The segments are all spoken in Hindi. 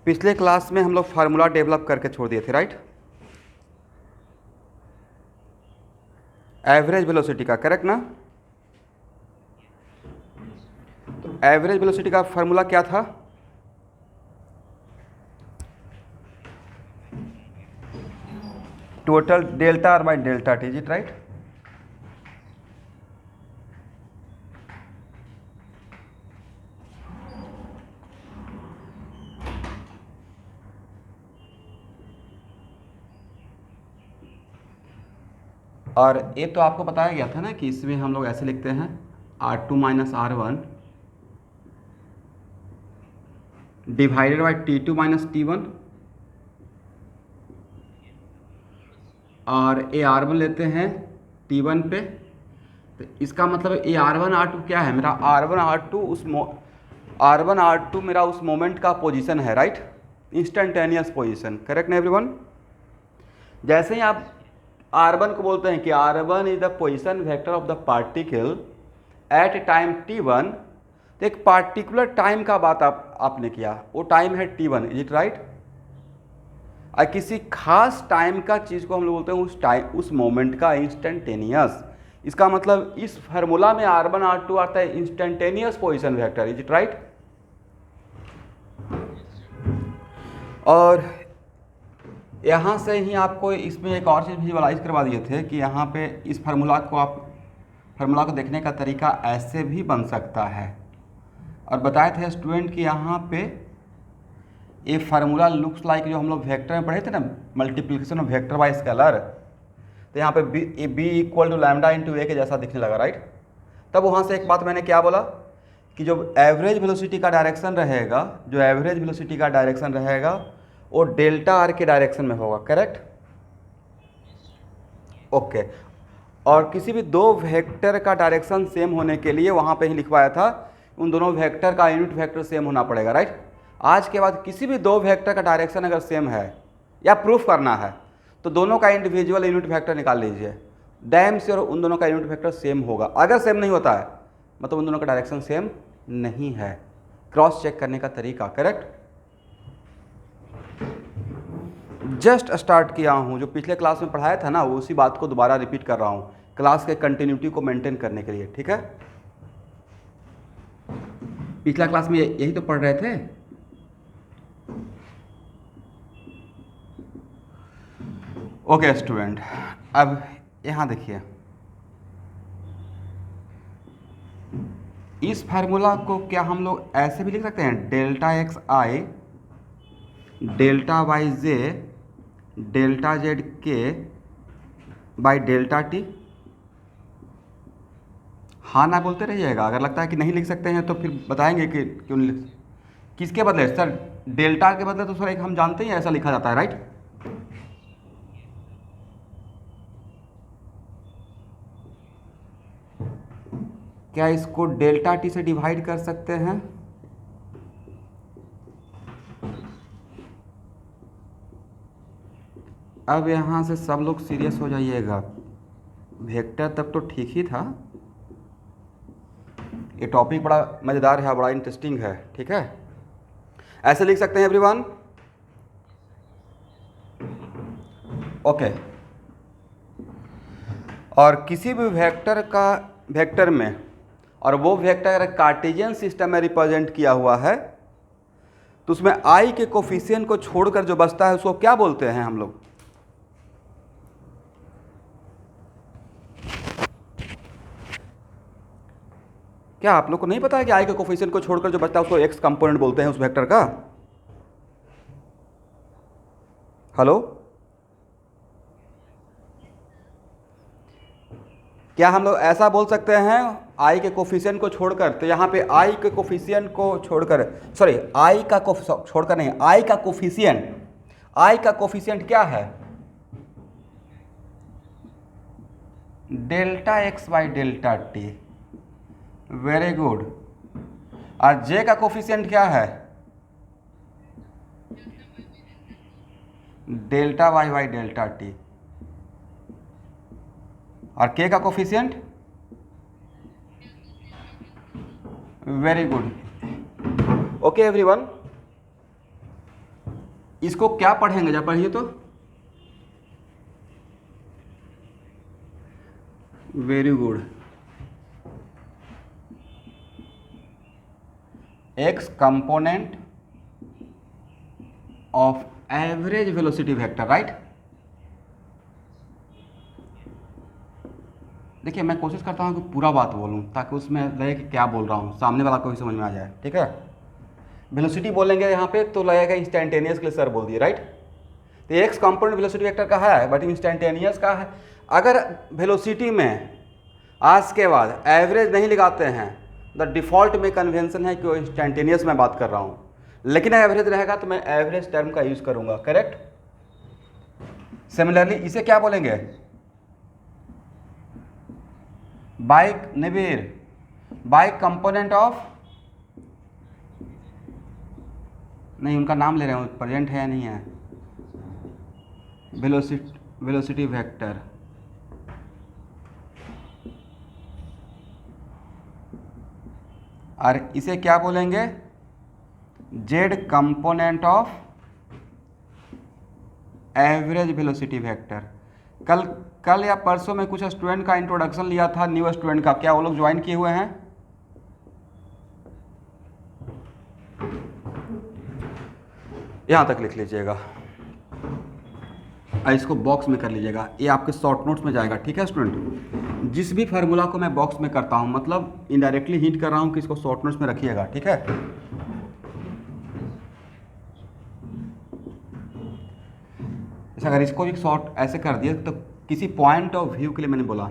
पिछले क्लास में हम लोग फार्मूला डेवलप करके छोड़ दिए थे, राइट? एवरेज वेलोसिटी का, करेक्ट ना? तो एवरेज वेलोसिटी का फार्मूला क्या था? Total delta R by delta T, is it right? और ये तो आपको बताया गया था ना कि इसमें हम लोग ऐसे लिखते हैं R2 minus R1 divided by T2 minus T1, और ये R1 लेते हैं T1 पे। तो इसका मतलब ये R1 R2 क्या है? मेरा R1 R2 मेरा उस मोमेंट का पोजीशन है, राइट? इंस्टेंटेनियस पोजीशन, करेक्ट ना एवरीवन? जैसे ही आप R1 को बोलते हैं कि R1 is the position vector of the particle at time T1, तो एक पार्टिकुलर टाइम का बात आपने किया, वो टाइम है T1, इज इट राइट? और किसी खास टाइम का चीज़ को हम लोग बोलते हैं उस मोमेंट का इंस्टेंटेनियस। इसका मतलब इस फार्मूला में R1 R2 आता है instantaneous position vector, is it right? और यहाँ से ही आपको इसमें एक और चीज़ विजुअलाइज करवा दिए थे कि यहाँ पे इस फार्मूला को देखने का तरीका ऐसे भी बन सकता है। और बताए थे स्टूडेंट कि यहाँ पे ये फार्मूला लुक्स लाइक, जो हम लोग वेक्टर में पढ़े थे ना, multiplication of vector by scalar, तो यहाँ पे B equal to lambda into A के जैसा दिखने लगा, राइट? तब वहाँ से एक बात मैंने क्या बोला कि जो एवरेज वेलोसिटी का डायरेक्शन रहेगा वो डेल्टा आर के डायरेक्शन में होगा, करेक्ट? ओके। और किसी भी दो वेक्टर का डायरेक्शन सेम होने के लिए वहाँ पे ही लिखवाया था उन दोनों वेक्टर का यूनिट वेक्टर सेम होना पड़ेगा, राइट? आज के बाद किसी भी दो वेक्टर का डायरेक्शन अगर सेम है या प्रूफ करना है तो दोनों का इंडिविजुअल यूनिट वेक्टर निकाल लीजिए, डैम श्योर उन दोनों का यूनिट वेक्टर सेम होगा। अगर सेम नहीं होता है मतलब उन दोनों का डायरेक्शन सेम नहीं है। क्रॉस चेक करने का तरीका, करेक्ट? जस्ट स्टार्ट किया हूँ, जो पिछले क्लास में पढ़ाया था ना उसी बात को दोबारा रिपीट कर रहा हूँ क्लास के कंटिन्यूटी को मेंटेन करने के लिए, ठीक है? पिछला क्लास में यही तो पढ़ रहे थे। ओके स्टूडेंट, अब यहाँ देखिए, इस फार्मूला को क्या हम लोग ऐसे भी लिख सकते हैं? डेल्टा एक्स आई डेल्टा वाई जे डेल्टा जेड के बाई डेल्टा टी। हाँ ना बोलते रहिएगा, अगर लगता है कि नहीं लिख सकते हैं तो फिर बताएंगे कि क्यों नहीं लिख। किसके बदले सर? डेल्टा के बदले तो सर एक हम जानते ही ऐसा लिखा जाता है, राइट? क्या इसको डेल्टा टी से डिवाइड कर सकते हैं? अब यहाँ से सब लोग सीरियस हो जाइएगा। वेक्टर तक तो ठीक ही था, ये टॉपिक बड़ा मज़ेदार है, बड़ा इंटरेस्टिंग है, ठीक है? ऐसे लिख सकते हैं एवरीवन? ओके। और किसी भी वेक्टर में, और वो वेक्टर अगर कार्टेशियन सिस्टम में रिप्रेजेंट किया हुआ है तो उसमें आई के कोफिशिएंट को छोड़कर जो बचता है उसको क्या बोलते हैं हम लोग? क्या आप लोग को नहीं पता है कि आई के कोफिशिएंट को छोड़कर जो बचता है उसको एक्स कंपोनेंट बोलते हैं उस वेक्टर का? हेलो, क्या हम लोग ऐसा बोल सकते हैं आई के कोफिशिएंट को छोड़कर? तो यहाँ पे आई के कोफिशिएंट को छोड़कर, सॉरी आई का छोड़कर नहीं, आई का कोफिशिएंट क्या है? Delta x by delta t. Very good. और जे का कोफिशिएंट क्या है? Delta y by delta t. और के का coefficient? Very good. Okay everyone, इसको क्या पढ़ेंगे, जरा पढ़िए तो। Very good. X component of average velocity vector, right. देखिए मैं कोशिश करता हूँ कि पूरा बात बोलूँ ताकि उसमें लगे कि क्या बोल रहा हूँ, सामने वाला को भी समझ में आ जाए, ठीक है। वेलोसिटी बोलेंगे यहाँ पे तो लगेगा इंस्टेंटेनियस के लिए सर बोल दिए, राइट। तो एक्स कंपोनेंट वेलोसिटी वेक्टर का है बट इंस्टेंटेनियस का है। अगर वेलोसिटी में आज के बाद एवरेज नहीं लगाते हैं, द डिफ़ॉल्ट में कन्वेंशन है कि वो इंस्टेंटेनियस में बात कर रहा हूँ, लेकिन एवरेज रहेगा तो मैं एवरेज टर्म का यूज़ करूँगा, करेक्ट। सिमिलरली इसे क्या बोलेंगे, बाइक निबिर बाइक कंपोनेंट ऑफ, नहीं उनका नाम ले रहे हैं, प्रेजेंट है या नहीं है, वेलोसिटी वेक्टर। और इसे क्या बोलेंगे, Z component of average velocity vector. कल या परसों में कुछ स्टूडेंट का इंट्रोडक्शन लिया था, न्यू स्टूडेंट का, क्या वो लोग ज्वाइन किए हुए हैं? यहाँ तक लिख लीजिएगा, इसको बॉक्स में कर लीजिएगा, ये आपके शॉर्ट नोट्स में जाएगा, ठीक है स्टूडेंट। जिस भी फार्मूला को मैं बॉक्स में करता हूँ मतलब इनडायरेक्टली हिंट कर रहा हूँ कि इसको शॉर्ट नोट्स में रखिएगा, ठीक है। अगर इसको भी शॉर्ट ऐसे कर दिए तो किसी पॉइंट ऑफ व्यू के लिए मैंने बोला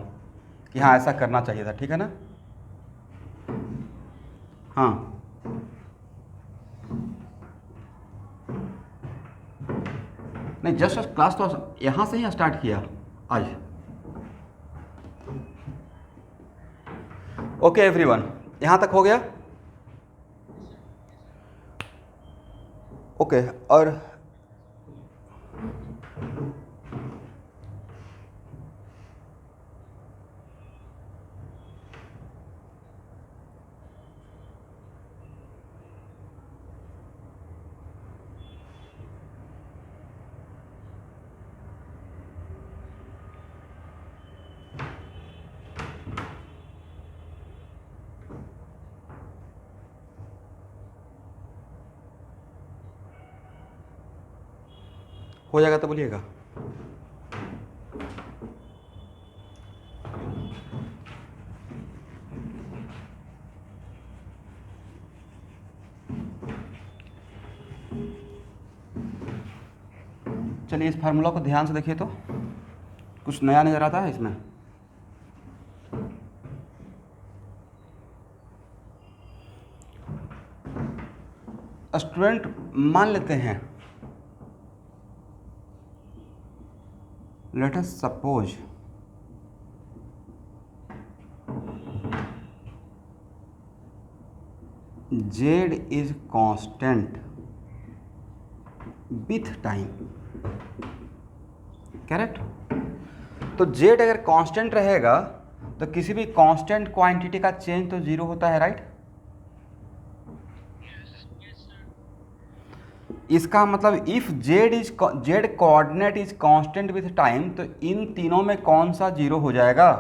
कि हाँ ऐसा करना चाहिए था, ठीक है ना। हाँ नहीं, जस्ट क्लास तो यहाँ से ही स्टार्ट किया आज। ओके एवरीवन, यहाँ तक हो गया। ओके और हो जाएगा तो बोलिएगा। चलिए इस फार्मूला को ध्यान से देखिए तो कुछ नया नजर आता है इसमें। स्टूडेंट मान लेते हैं, late us suppose z is constant with time, correct. तो z अगर कांस्टेंट रहेगा तो किसी भी कांस्टेंट क्वांटिटी का चेंज तो जीरो होता है, राइट। इसका मतलब if z coordinate is constant with time, तो इन तीनों में कौन सा जीरो हो जाएगा?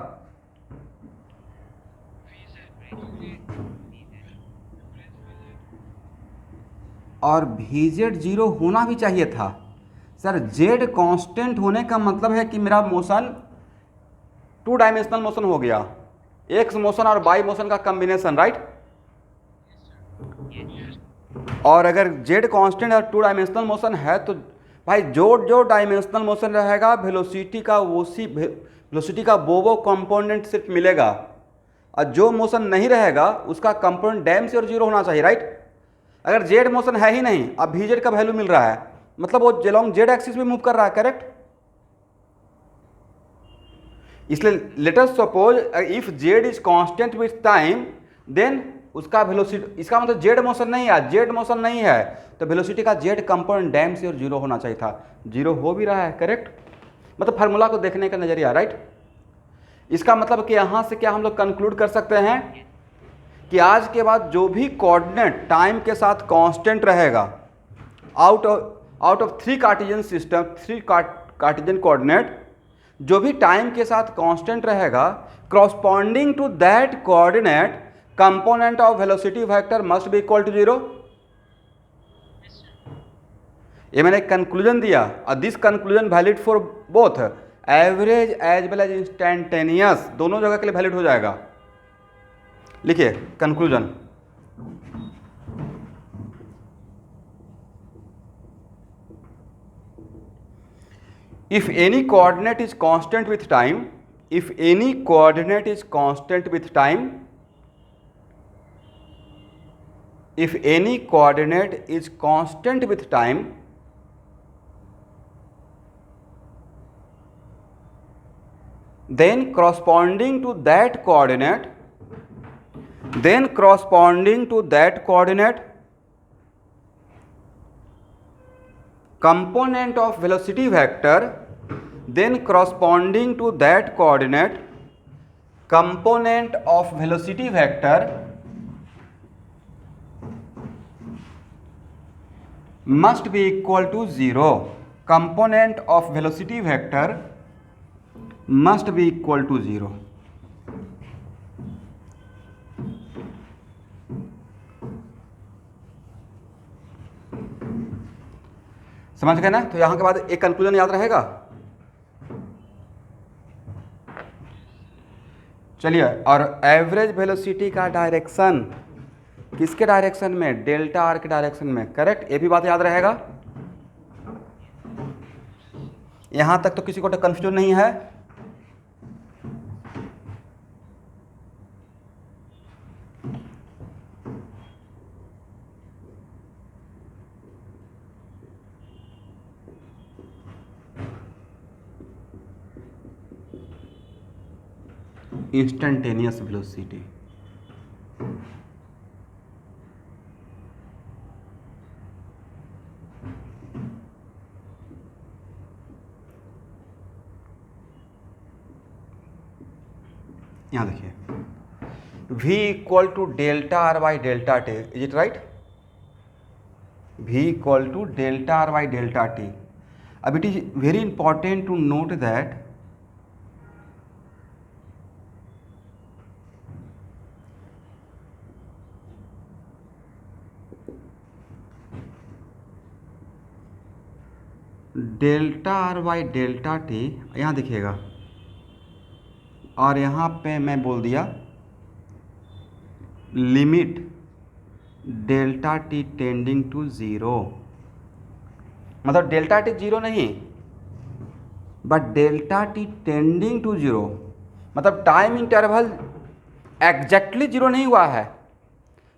और vz जीरो होना भी चाहिए था सर। z कांस्टेंट होने का मतलब है कि मेरा मोशन 2 डायमेंशनल मोशन हो गया, x मोशन और y मोशन का कॉम्बिनेशन, राइट। और अगर z कांस्टेंट और 2 डायमेंशनल मोशन है तो भाई जो डायमेंशनल मोशन रहेगा वेलोसिटी का वो कंपोनेंट सिर्फ मिलेगा, और जो मोशन नहीं रहेगा उसका कंपोनेंट डैम से और जीरो होना चाहिए, राइट। अगर z मोशन है ही नहीं, अब vz का वैल्यू मिल रहा है, मतलब वो अलोंग z एक्सिस में मूव कर रहा है, करेक्ट। इसलिए let us suppose if z is constant with time then उसका वेलोसिटी, इसका मतलब जेड मोशन नहीं है, जेड मोशन नहीं है तो वेलोसिटी का जेड कंपोनेंट डैम से और जीरो होना चाहिए था, जीरो हो भी रहा है, करेक्ट। मतलब फार्मूला को देखने का नजरिया, राइट। इसका मतलब कि यहाँ से क्या हम लोग कंक्लूड कर सकते हैं कि आज के बाद जो भी कोऑर्डिनेट टाइम के साथ कांस्टेंट रहेगा, out out of 3 Cartesian system, 3 Cartesian coordinate, जो भी टाइम के साथ कांस्टेंट रहेगा, corresponding to that coordinate component of velocity vector must be equal to 0. ये मैंने कंक्लूजन दिया और this conclusion valid for both average as well as instantaneous, दोनों जगह के लिए वैलिड हो जाएगा। लिखिए conclusion, if any coordinate is constant with time, if any coordinate is constant with time, if any coordinate is constant with time, then corresponding to that coordinate, component of velocity vector, then corresponding to that coordinate component of velocity vector must be equal to 0. Component of velocity vector must be equal to 0. समझ गए ना? तो यहां के बाद एक कंक्लूजन याद रहेगा। चलिए, और एवरेज वेलोसिटी का डायरेक्शन किसके डायरेक्शन में? डेल्टा आर के डायरेक्शन में, करेक्ट। ये भी बात याद रहेगा। यहां तक तो किसी को कंफ्यूजन नहीं है? इंस्टेंटेनियस वेलोसिटी, यहां देखिए v equal to delta R by delta T, is it right? v equal to delta R by delta T. अब it is very important to note that delta R by delta T, यहाँ दिखेगा, और यहाँ पे मैं बोल दिया limit delta T tending to 0, मतलब डेल्टा टी 0 नहीं, but delta T tending to 0, मतलब टाइम इंटरवल एग्जैक्टली 0 नहीं हुआ है,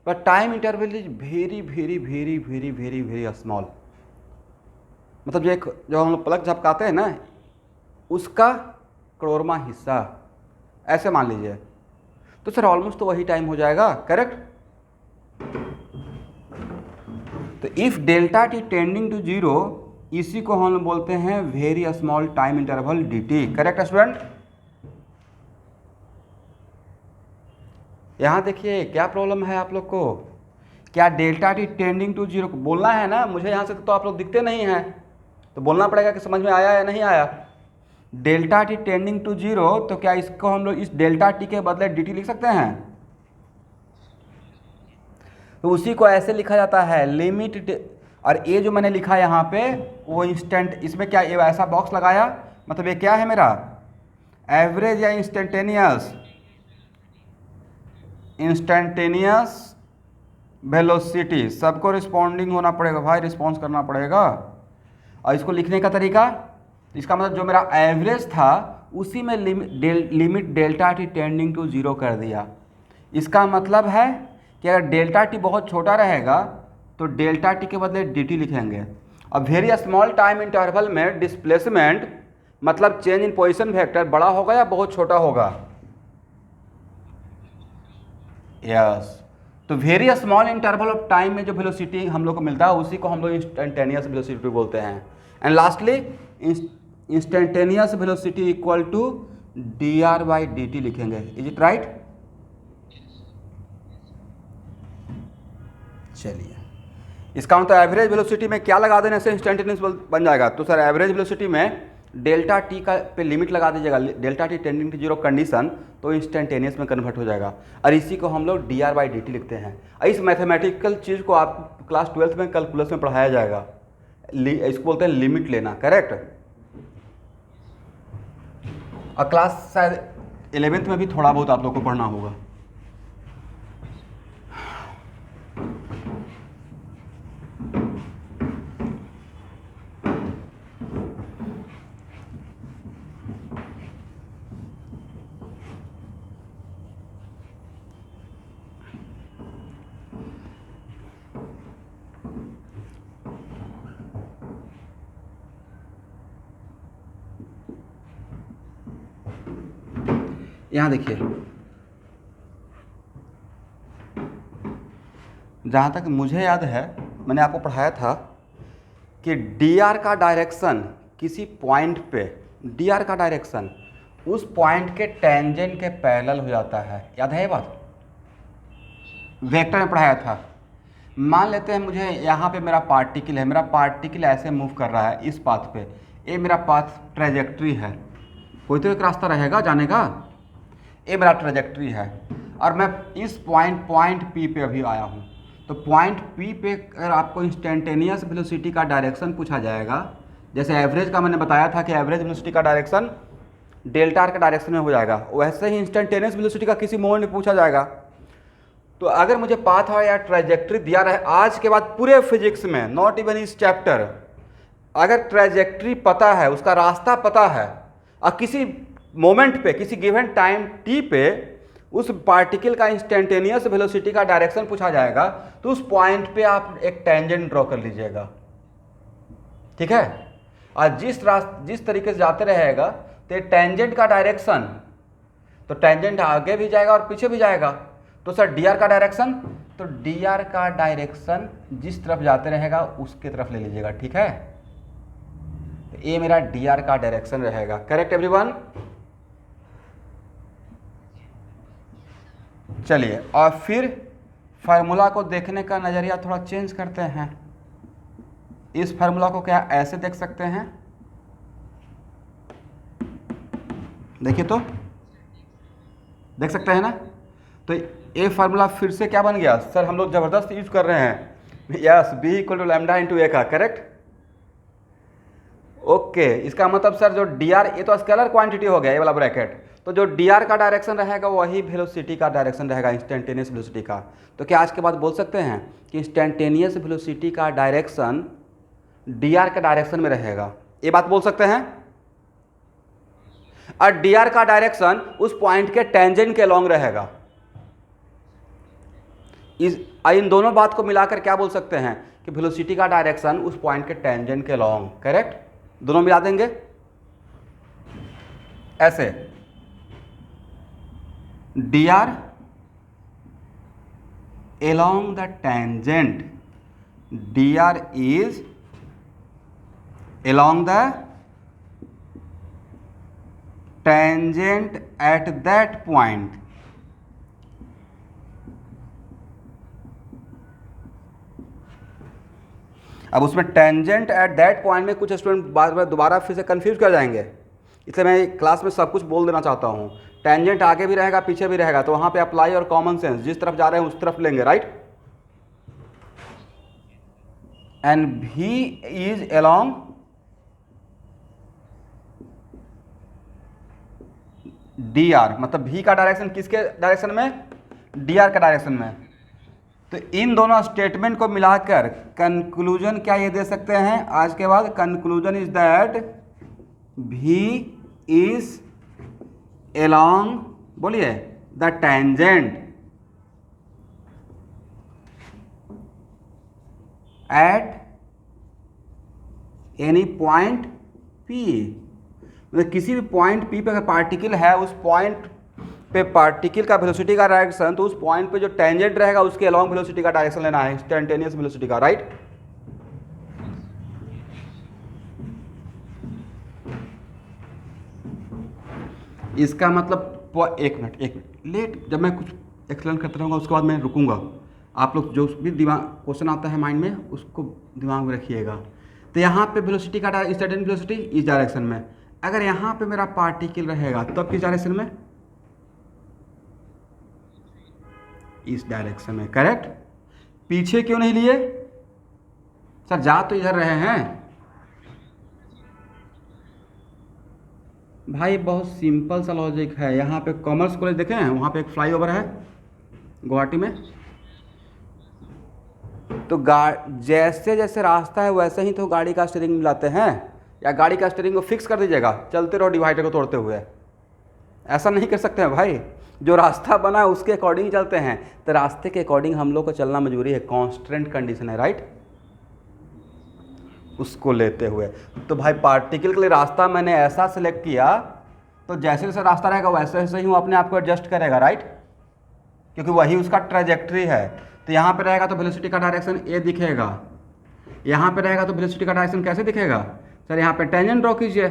but time interval is very very very very very very small. मतलब जो हम लोग पलक झपकाते हैं ना, उसका करोड़वां हिस्सा, ऐसे मान लीजिए। तो सर ऑलमोस्ट तो वही टाइम हो जाएगा, करेक्ट। तो if delta T tending to 0, इसी को हम बोलते हैं very small time interval dt, correct student. यहां देखिए क्या प्रॉब्लम है आप लोग को, क्या डेल्टा टी टेंडिंग टू 0 बोलना है ना? मुझे यहां से तो आप लोग दिखते नहीं हैं, तो बोलना पड़ेगा कि समझ में आया या नहीं आया। डेल्टा टी टेंडिंग टू 0, तो क्या इसको हम लोग इस डेल्टा टी के बदले dt लिख सकते हैं? तो उसी को ऐसे लिखा जाता है लिमिट, और ये जो मैंने लिखा यहाँ पे वो इंस्टेंट, इसमें क्या ये ऐसा बॉक्स लगाया, मतलब ये क्या है मेरा एवरेज या इंस्टेंटेनियस, इंस्टेंटेनियस वेलोसिटी। सबको रिस्पॉन्डिंग होना पड़ेगा भाई, रिस्पॉन्स करना पड़ेगा। और इसको लिखने का तरीका, इसका मतलब जो मेरा एवरेज था उसी में limit delta T tending to 0 कर दिया। इसका मतलब है कि अगर डेल्टा टी बहुत छोटा रहेगा तो डेल्टा टी के बदले dt लिखेंगे। अब वेरी स्मॉल टाइम इंटरवल में डिस्प्लेसमेंट मतलब चेंज इन पोजीशन वेक्टर बड़ा होगा या बहुत छोटा होगा? यस। तो very small interval of time में जो वेलोसिटी हम लोग को मिलता है उसी को हम लोग इंस्टेंटेनियस वेलोसिटी बोलते हैं। And lastly instantaneous velocity equal to dr by dt लिखेंगे, इज इट राइट? चलिए इसका मतलब एवरेज वेलोसिटी में क्या लगा देने से इंस्टेंटेनियस बन जाएगा? तो सर एवरेज वेलोसिटी में डेल्टा टी का पे लिमिट लगा दीजिएगा, delta T tending to zero condition, तो इंस्टेंटेनियस में कन्वर्ट हो जाएगा। और इसी को हम लोग dr/dt लिखते हैं। इस मैथमेटिकल चीज़ को आप क्लास 12th में कैलकुलस में पढ़ाया जाएगा। इसको बोलते हैं लिमिट लेना, करेक्ट। और क्लास शायद 11th में भी थोड़ा बहुत आप लोग को पढ़ना होगा। यहाँ देखिए, जहाँ तक मुझे याद है मैंने आपको पढ़ाया था कि dr का डायरेक्शन किसी पॉइंट पे, dr का डायरेक्शन उस पॉइंट के टेंजेंट के पैरेलल हो जाता है। याद है ये बात? वेक्टर में पढ़ाया था। मान लेते हैं मुझे यहाँ पे मेरा पार्टिकल है, मेरा पार्टिकल ऐसे मूव कर रहा है इस पाथ पे, ये मेरा पाथ ट्रेजेक्ट्री है, कोई तो एक रास्ता रहेगा जाने का, ये मेरा ट्रेजेक्ट्री है, और मैं इस पॉइंट P पे अभी आया हूँ। तो पॉइंट P पे अगर आपको इंस्टेंटेनियस वेलोसिटी का डायरेक्शन पूछा जाएगा, जैसे एवरेज का मैंने बताया था कि एवरेज वेलोसिटी का डायरेक्शन डेल्टा आर के डायरेक्शन में हो जाएगा, वैसे ही इंस्टेंटेनियस वेलोसिटी का किसी मोमेंट में पूछा जाएगा। तो अगर मुझे पाथ और या ट्रेजेक्ट्री दिया रहे, आज के बाद पूरे फिजिक्स में, नॉट इवन इस चैप्टर, अगर ट्रेजेक्ट्री पता है, उसका रास्ता पता है, और किसी मोमेंट पे, किसी गिवन टाइम t पे उस पार्टिकल का इंस्टेंटेनियस वेलोसिटी का डायरेक्शन पूछा जाएगा, तो उस पॉइंट पे आप एक टेंजेंट ड्रॉ कर लीजिएगा, ठीक है। और जिस तरीके से जाते रहेगा तो टेंजेंट का डायरेक्शन, तो टेंजेंट आगे भी जाएगा और पीछे भी जाएगा। तो सर dr का डायरेक्शन, तो dr का डायरेक्शन जिस तरफ जाते रहेगा उसके तरफ ले लीजिएगा, ठीक है। तो ये मेरा dr का डायरेक्शन रहेगा, करेक्ट एवरीवन। चलिए, और फिर फार्मूला को देखने का नज़रिया थोड़ा चेंज करते हैं। इस फार्मूला को क्या ऐसे देख सकते हैं? देखिए तो, देख सकते हैं ना। तो ये फार्मूला फिर से क्या बन गया सर? हम लोग ज़बरदस्त यूज कर रहे हैं, yes, b equal to lambda into A का, करेक्ट। ओके, इसका मतलब सर जो dr, ये तो स्केलर क्वांटिटी हो गया ये वाला ब्रैकेट, तो जो dr का डायरेक्शन रहेगा वही वेलोसिटी का डायरेक्शन रहेगा, इंस्टेंटेनियस वेलोसिटी का। तो क्या आज के बाद बोल सकते हैं कि इंस्टेंटेनियस वेलोसिटी का डायरेक्शन dr के डायरेक्शन में रहेगा, ये बात बोल सकते हैं। और dr का डायरेक्शन उस पॉइंट के टेंजेंट के लॉन्ग रहेगा। इन दोनों बात को मिलाकर क्या बोल सकते हैं कि वेलोसिटी का डायरेक्शन उस पॉइंट के टेंजेंट के लॉन्ग, करेक्ट। दोनों मिला देंगे ऐसे, dr along the tangent, dr is along the tangent at that point, अब उसमें टेंजेंट एट दैट पॉइंट में कुछ स्टूडेंट बार बार दोबारा फिर से कंफ्यूज कर जाएंगे, इसलिए मैं क्लास में सब कुछ बोल देना चाहता हूँ। टेंजेंट आगे भी रहेगा पीछे भी रहेगा, तो वहाँ पे अप्लाई और कॉमन सेंस, जिस तरफ जा रहे हैं उस तरफ लेंगे, राइट। एंड भी इज अलोंग dr, मतलब भी का डायरेक्शन किसके डायरेक्शन में? dr का डायरेक्शन में। तो इन दोनों स्टेटमेंट को मिलाकर कंक्लूजन क्या ये दे सकते हैं आज के बाद? Conclusion is that v is along, बोलिए, the tangent at any point p, मतलब किसी भी पॉइंट P पे अगर पार्टिकल है, उस पॉइंट पे पार्टिकल का वेलोसिटी का डायरेक्शन, तो उस पॉइंट पे जो टेंजेंट रहेगा उसके अलॉन्ग वेलोसिटी का डायरेक्शन लेना है, इंस्टेंटेनियस वेलोसिटी का, राइट। इसका मतलब एक मिनट लेट, जब मैं कुछ एक्सप्लेन करता रहूँगा उसके बाद मैं रुकूंगा, आप लोग जो भी दिमाग क्वेश्चन आता है माइंड में उसको दिमाग में रखिएगा। तो यहाँ पे वेलोसिटी का इंस्टेंटेनियस वेलोसिटी इस डायरेक्शन में, अगर यहाँ पे मेरा पार्टिकल रहेगा तब किस डायरेक्शन में, इस डायरेक्शन में, करेक्ट। पीछे क्यों नहीं लिए सर, जा तो इधर रहे हैं भाई, बहुत सिंपल सा लॉजिक है। यहाँ पे कॉमर्स कॉलेज देखें हैं, वहाँ पे एक फ्लाईओवर है गुवाहाटी में, तो जैसे जैसे रास्ता है वैसे ही तो गाड़ी का स्टीयरिंग मिलाते हैं, या गाड़ी का स्टीयरिंग को फिक्स कर दीजिएगा, चलते रहो डिवाइडर को तोड़ते हुए, ऐसा नहीं कर सकते हैं भाई। जो रास्ता बना है उसके अकॉर्डिंग चलते हैं, तो रास्ते के अकॉर्डिंग हम लोग को चलना मजबूरी है, कॉन्स्टेंट कंडीशन है, राइट। उसको लेते हुए तो भाई पार्टिकल के लिए रास्ता मैंने ऐसा सिलेक्ट किया, तो जैसे जैसे रास्ता रहेगा वैसे वैसे ही वो अपने आप को एडजस्ट करेगा, राइट, क्योंकि वही उसका ट्रेजेक्ट्री है। तो यहाँ पे रहेगा तो वेलोसिटी का डायरेक्शन ए दिखेगा, यहाँ पे रहेगा तो वेलोसिटी का डायरेक्शन कैसे दिखेगा सर, यहाँ पे टेंजेंट ड्रॉ कीजिए,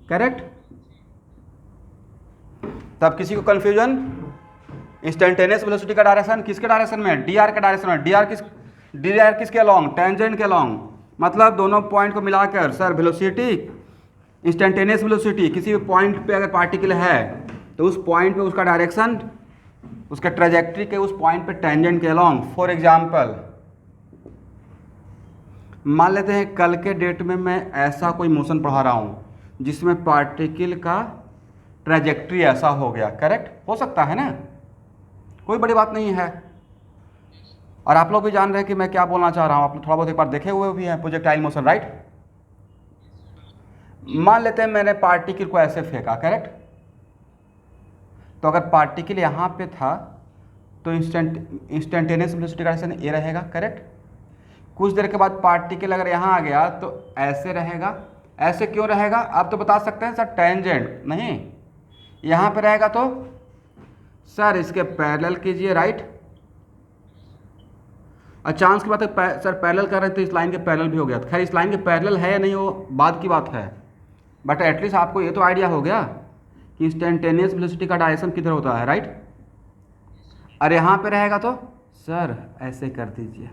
करेक्ट। तब किसी को कंफ्यूजन, इंस्टेंटेनियस वेलोसिटी का डायरेक्शन किसके डायरेक्शन में, डी आर के डायरेक्शन में, डी आर किसके अलोंग, टेंजेंट के अलोंग, मतलब दोनों पॉइंट को मिलाकर सर वेलोसिटी, इंस्टेंटेनियस वेलोसिटी, किसी भी पॉइंट पे अगर पार्टिकल है तो उस पॉइंट पे उसका डायरेक्शन उसके ट्रेजेक्ट्री के उस पॉइंट पे टेंजेंट के अलोंग। फॉर एग्जांपल मान लेते हैं कल के डेट में मैं ऐसा कोई मोशन पढ़ा रहा हूँ जिसमें पार्टिकल का ट्रेजेक्ट्री ऐसा हो गया, करेक्ट, हो सकता है ना, कोई बड़ी बात नहीं है। और आप लोग भी जान रहे हैं कि मैं क्या बोलना चाह रहा हूँ, आप लोग थोड़ा बहुत एक बार देखे हुए भी हैं प्रोजेक्टाइल मोशन, राइट। मान लेते हैं मैंने पार्टिकल को ऐसे फेंका, करेक्ट, तो अगर पार्टिकल यहाँ पे था तो इंस्टेंटेनियस वेलोसिटी का डायरेक्शन ए रहेगा, करेक्ट। कुछ देर के बाद पार्टिकल अगर यहाँ आ गया तो ऐसे रहेगा, ऐसे क्यों रहेगा आप तो बता सकते हैं सर, टेंजेंट नहीं, यहाँ पे रहेगा तो सर इसके पैरेलल कीजिए, राइट। और चांस की बात है सर पैरेलल कर रहे हैं तो इस लाइन के पैरेलल भी हो गया, खैर इस लाइन के पैरेलल है या नहीं वो बाद की बात है, बट एटलीस्ट आपको ये तो आइडिया हो गया कि इंस्टेंटेनियस वेलोसिटी का डायरेक्शन किधर होता है, राइट। और यहाँ पे रहेगा तो सर ऐसे कर दीजिए,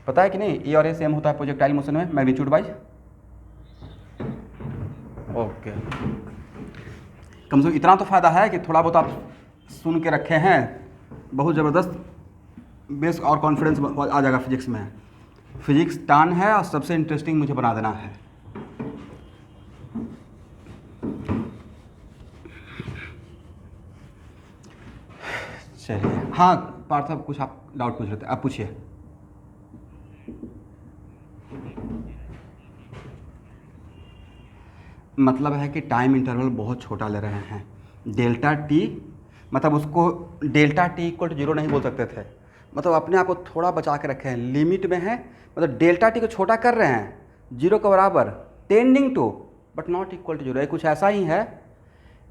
पता है कि नहीं, ए और ए सेम होता है प्रोजेक्टाइल मोशन में मैग्नीट्यूड वाइज, ओके। कम से कम इतना तो फायदा है कि थोड़ा बहुत आप सुन के रखे हैं, बहुत ज़बरदस्त बेस और कॉन्फिडेंस आ जाएगा फिजिक्स में। फिजिक्स टान है और सबसे इंटरेस्टिंग मुझे बना देना है। चलिए, हाँ पार्थ साहब कुछ आप डाउट पूछ रहे थे, आप पूछिए। मतलब है कि टाइम इंटरवल बहुत छोटा ले रहे हैं, डेल्टा टी, मतलब उसको डेल्टा टी इक्वल टू 0 नहीं बोल सकते थे, मतलब अपने आप को थोड़ा बचा के रखे हैं, लिमिट में है, मतलब डेल्टा टी को छोटा कर रहे हैं 0 के बराबर, tending to but not equal to 0। ये कुछ ऐसा ही है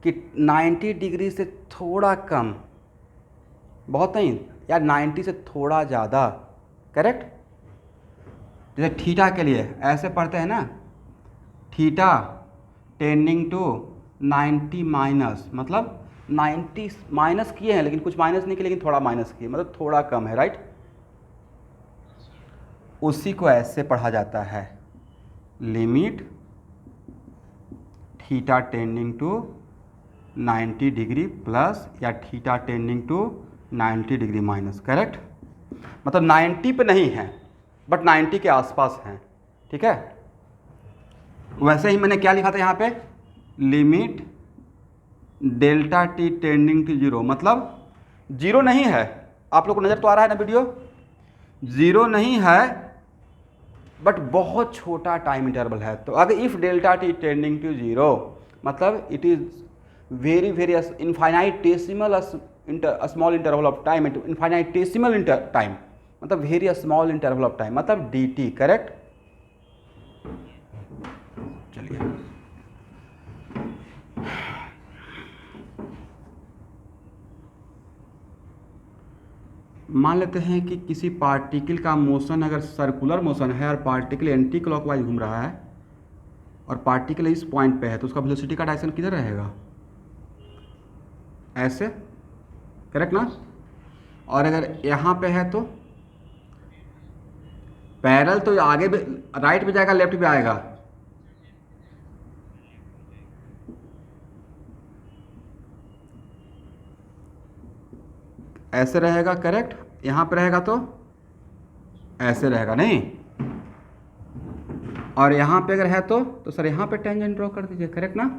कि 90 डिग्री से थोड़ा कम, बहुत नहीं यार, 90 से थोड़ा ज़्यादा, करेक्ट। जैसे थीटा के लिए ऐसे पढ़ते हैं ना, थीटा टेंडिंग टू 90 माइनस, मतलब 90 माइनस किए हैं लेकिन कुछ माइनस नहीं किए, लेकिन थोड़ा माइनस किए, मतलब थोड़ा कम है, राइट। उसी को ऐसे पढ़ा जाता है, limit theta tending to 90 degree plus या theta tending to 90 degree minus, correct. मतलब 90 पे नहीं है बट 90 के आसपास हैं, ठीक है। वैसे ही मैंने क्या लिखा था यहाँ पे, limit delta T tending to 0, मतलब 0 नहीं है, आप लोग को नज़र तो आ रहा है ना वीडियो, 0 नहीं है बट बहुत छोटा टाइम इंटरवल है। तो अगर if delta T tending to 0 मतलब it is very very infinitesimal small interval of time, infinitesimal time, मतलब very small interval of time, मतलब डी टी, करेक्ट। चलिए मान लेते हैं कि किसी पार्टिकल का मोशन अगर सर्कुलर मोशन है और पार्टिकल एंटी क्लॉकवाइज घूम रहा है और पार्टिकल इस पॉइंट पे है, तो उसका वेलोसिटी का डायरेक्शन किधर रहेगा, ऐसे, करेक्ट ना। और अगर यहाँ पे है तो पैरेलल तो आगे भी राइट पे जाएगा लेफ्ट पे आएगा, ऐसे रहेगा करेक्ट, यहाँ पे रहेगा तो ऐसे रहेगा नहीं, और यहाँ पे अगर है तो सर यहाँ पे टेंजेंट ड्रॉ कर दीजिए, करेक्ट ना।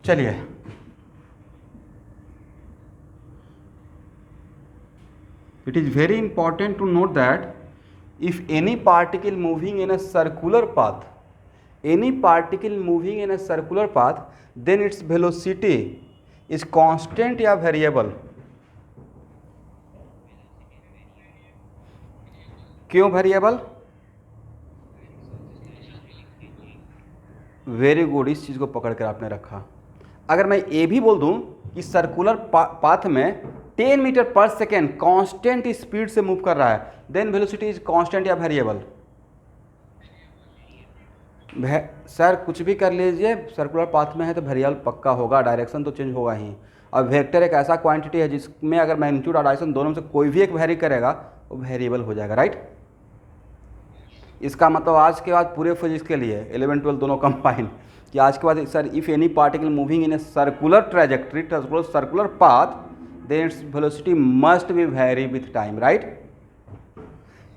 चलिए it is very important to note that if any particle moving in a circular path, any particle moving in a circular path, then its velocity is constant या variable। क्यों वेरिएबल? वेरी गुड, इस चीज़ को पकड़ कर आपने रखा। अगर मैं ये भी बोल दूं कि सर्कुलर पाथ में 10 metre per second constant speed से मूव कर रहा है, देन वेलोसिटी इज कांस्टेंट या वेरिएबल? सर कुछ भी कर लीजिए, सर्कुलर पाथ में है तो वेरिएबल पक्का होगा, डायरेक्शन तो चेंज होगा ही। और वेक्टर एक ऐसा क्वांटिटी है जिसमें अगर मैग्नीट्यूड और डायरेक्शन दोनों में से कोई भी एक वेरी करेगा वो वेरिएबल हो जाएगा, राइट। इसका मतलब आज के बाद पूरे फिजिक्स के लिए 11 12 दोनों कंबाइन कि आज के बाद sir if any particle moving in a circular trajectory circular path then its velocity must be vary with time, right,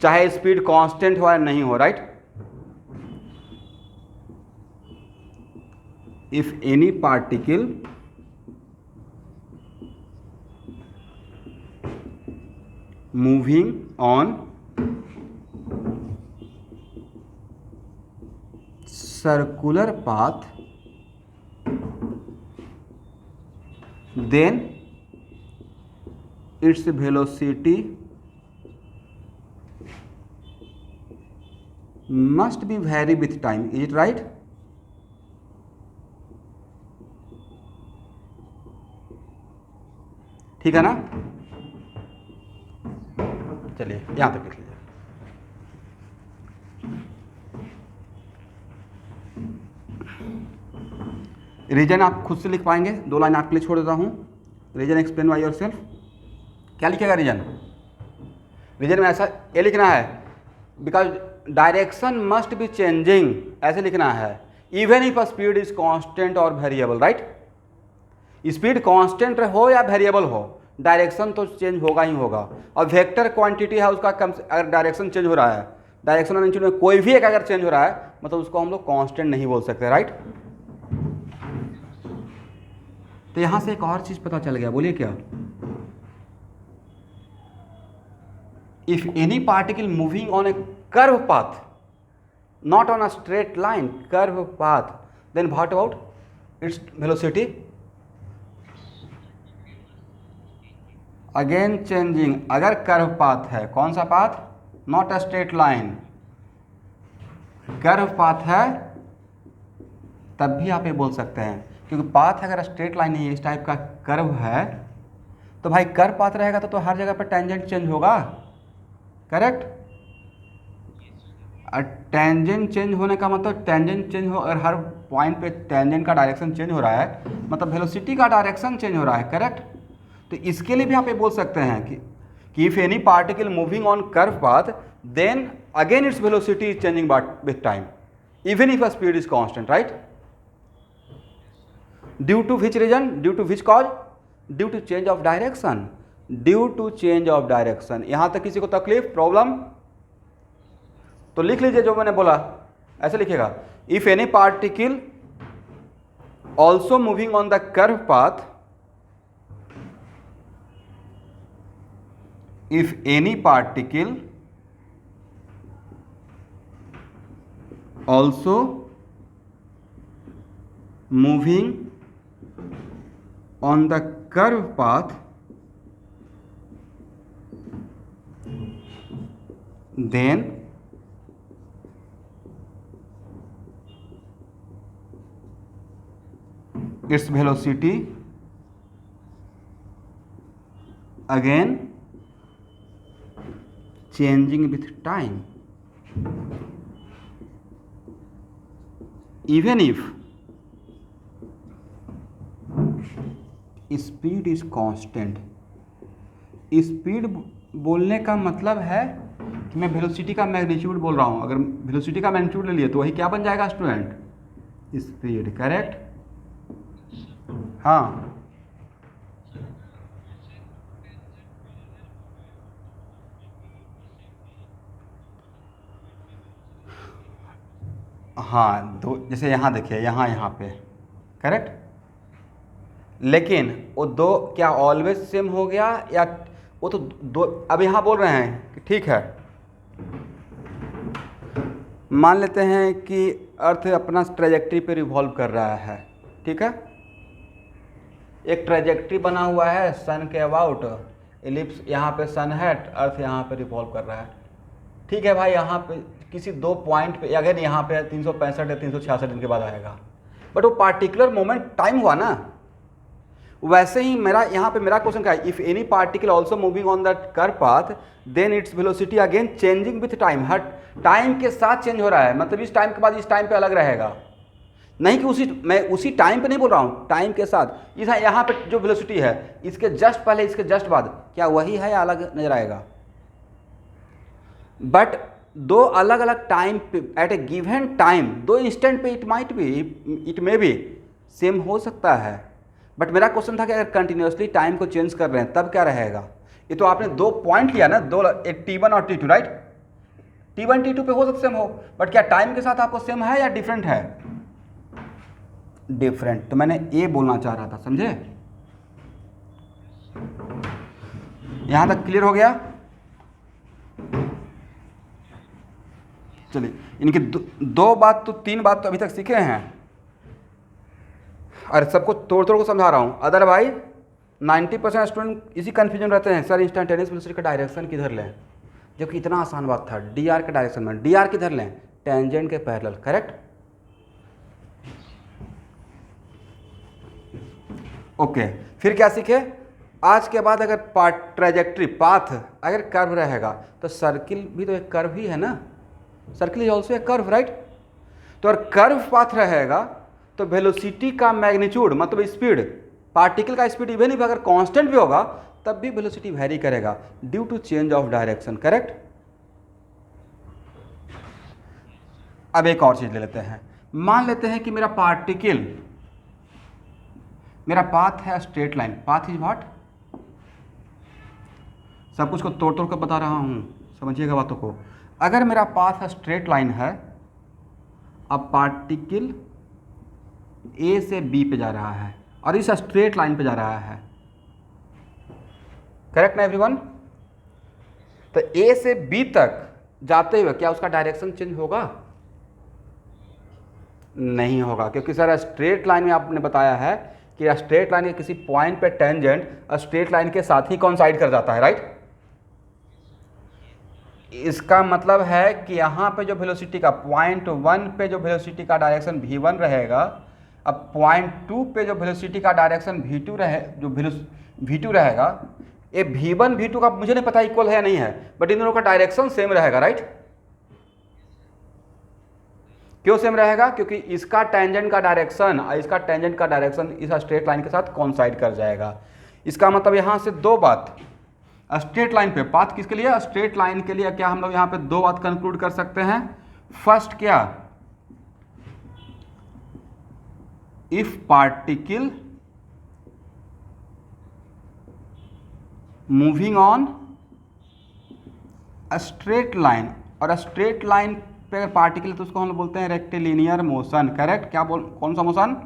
चाहे स्पीड कांस्टेंट हो या नहीं हो, right. If any particle moving on circular path then its velocity must be vary with time, is it right? ठीक है ना। चलिए यहां तक लिख लीजिए। रीजन आप खुद से लिख पाएंगे, 2 लाइन आपके लिए छोड़ देता हूँ। Reason explain by yourself. क्या लिखेगा रीजन? रीजन में ऐसा ये लिखना है, because direction must be changing, ऐसे लिखना है, even if speed is constant और वेरिएबल, राइट। स्पीड कांस्टेंट हो या वेरिएबल हो, डायरेक्शन तो चेंज होगा ही होगा। और वेक्टर क्वांटिटी है उसका कम, अगर डायरेक्शन चेंज हो रहा है, डायरेक्शन और में कोई भी एक अगर चेंज हो रहा है मतलब उसको हम लोग कांस्टेंट नहीं बोल सकते, राइट। तो यहां से एक और चीज पता चल गया, बोलिए क्या? If any particle moving on a curve path, not on a straight line, curve path, then what about its velocity? Again changing. अगर कर्व पाथ है, कौन सा पाथ? Not a straight line, curve path है, तब भी आप ये बोल सकते हैं, क्योंकि पाथ अगर स्ट्रेट लाइन नहीं है, इस टाइप का कर्व है, तो भाई कर्व पाथ रहेगा तो हर जगह पर टेंजेंट चेंज होगा, करेक्ट। टेंजेंट चेंज होने का मतलब टेंजेंट चेंज हो, अगर हर पॉइंट पे टेंजेंट का डायरेक्शन चेंज हो रहा है मतलब वेलोसिटी का डायरेक्शन चेंज हो रहा है, करेक्ट। तो इसके लिए भी आप ये बोल सकते हैं कि if any particle moving on curve path then again its velocity is changing with time even if speed is constant, right. Due to which reason? Due to which cause? Due to change of direction, due to change of direction. यहां तक किसी को तकलीफ, प्रॉब्लम? तो लिख लीजिए जो मैंने बोला, ऐसे लिखेगा, if any particle also moving on the curve path, if any particle also moving on the curve path then its velocity again changing with time even if speed is constant. Speed बोलने का मतलब है कि मैं वेलोसिटी का मैग्नीट्यूड बोल रहा हूँ। अगर वेलोसिटी का मैग्नीट्यूड ले लिए तो वही क्या बन जाएगा स्टूडेंट? स्पीड। करेक्ट। हाँ हाँ, दो जैसे यहाँ देखिए, यहाँ पे। करेक्ट। लेकिन वो दो क्या ऑलवेज सेम हो गया, या वो तो दो अब यहाँ बोल रहे हैं कि ठीक है, मान लेते हैं कि अर्थ अपना ट्रेजेक्ट्री पे रिवॉल्व कर रहा है। ठीक है, एक ट्रेजेक्ट्री बना हुआ है सन के अबाउट, एलिप्स यहाँ पे सन है, अर्थ यहाँ पे रिवॉल्व कर रहा है। ठीक है भाई, यहाँ पे किसी दो पॉइंट पे, अगर यहाँ पे 365 या 366 दिन के बाद आएगा, बट वो पार्टिकुलर मोमेंट टाइम हुआ ना। वैसे ही मेरा यहाँ पे मेरा क्वेश्चन क्या है, if any particle also moving on that curve path then its velocity again changing with time. हर टाइम के साथ चेंज हो रहा है, मतलब इस टाइम के बाद इस टाइम पे अलग रहेगा, नहीं कि मैं उसी टाइम पे नहीं बोल रहा हूँ, टाइम के साथ। इस यहाँ पे जो वेलोसिटी है इसके जस्ट पहले इसके जस्ट बाद क्या वही है या अलग नजर आएगा? बट दो अलग अलग टाइम पे एट ए गिवन टाइम, दो इंस्टेंट पे इट मे बी सेम हो सकता है। बट मेरा क्वेश्चन था कि अगर कंटिन्यूसली टाइम को चेंज कर रहे हैं तब क्या रहेगा? ये तो आपने दो पॉइंट लिया ना, दो, एक T1 और T2, राइट? T1 T2 पे हो सकता सेम हो, बट क्या टाइम के साथ आपको सेम है या डिफरेंट है? डिफरेंट। तो मैंने ये बोलना चाह रहा था, समझे? यहां तक क्लियर हो गया? चलिए, इनकी दो बात तो तीन बात तो अभी तक सीखे हैं, और सबको तोड़ तोड़ को समझा रहा हूँ। अदरवाइज 90% स्टूडेंट इसी कन्फ्यूजन रहते हैं, सर इंस्टेंटेनियस वेलोसिटी का डायरेक्शन किधर लें, जबकि इतना आसान बात था। डी आर के डायरेक्शन में, डी आर किधर लें? टेंजेंट के पैरेलल। करेक्ट। ओके, फिर क्या सीखे आज के बाद? अगर ट्रेजेक्ट्री पाथ अगर कर्व रहेगा तो सर्किल भी तो एक कर्व ही है ना, circle is also a curve, right? तो अगर कर्व पाथ रहेगा तो वेलोसिटी का मैग्नीट्यूड मतलब स्पीड, पार्टिकल का स्पीड इवन अगर कांस्टेंट भी होगा तब भी वेलोसिटी वेरी करेगा due to change of direction. Correct. अब एक और चीज ले लेते हैं, मान लेते हैं कि मेरा पार्टिकल, मेरा पाथ है straight line. Path is what? सब कुछ को तोड़ तोड़ कर बता रहा हूं, समझिएगा बातों को। अगर मेरा पाथ स्ट्रेट लाइन है, अब पार्टिकल ए से बी पे जा रहा है और इस स्ट्रेट लाइन पे जा रहा है। करेक्ट ना एवरीवन? तो ए से बी तक जाते हुए क्या उसका डायरेक्शन चेंज होगा? नहीं होगा, क्योंकि सर स्ट्रेट लाइन में आपने बताया है कि स्ट्रेट लाइन के किसी पॉइंट पे टेंजेंट स्ट्रेट लाइन के साथ ही कॉन्साइड कर जाता है, राइट? इसका मतलब है कि यहाँ पे जो वेलोसिटी का पॉइंट 1 पे जो वेलोसिटी का डायरेक्शन v1 रहेगा, अब पॉइंट 2 पे जो वेलोसिटी का डायरेक्शन v2 v2 रहेगा, ये v1 v2 का मुझे नहीं पता इक्वल है या नहीं है, बट इन दोनों का डायरेक्शन सेम रहेगा, राइट? क्यों सेम रहेगा? क्योंकि इसका टेंजेंट का डायरेक्शन और इसका टेंजेंट का डायरेक्शन इस स्ट्रेट लाइन के साथ कॉन्साइड कर जाएगा। इसका मतलब यहाँ से दो बात, स्ट्रेट लाइन पे पाथ किसके लिए? स्ट्रेट लाइन के लिए क्या हम लोग यहाँ पे दो बात कंक्लूड कर सकते हैं। फर्स्ट क्या, if particle moving on straight line, और स्ट्रेट लाइन पे अगर पार्टिकल तो उसको हम लोग बोलते हैं रेक्टिलिनियर मोशन। करेक्ट। क्या कौन सा motion?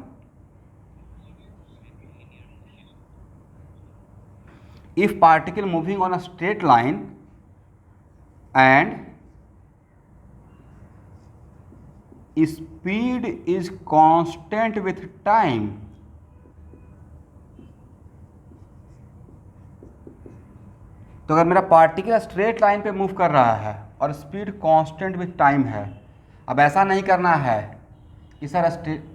if particle moving on a straight line and speed is constant with time, तो अगर मेरा पार्टिकल स्ट्रेट लाइन पे मूव कर रहा है और स्पीड कांस्टेंट विथ टाइम है, अब ऐसा नहीं करना है कि सर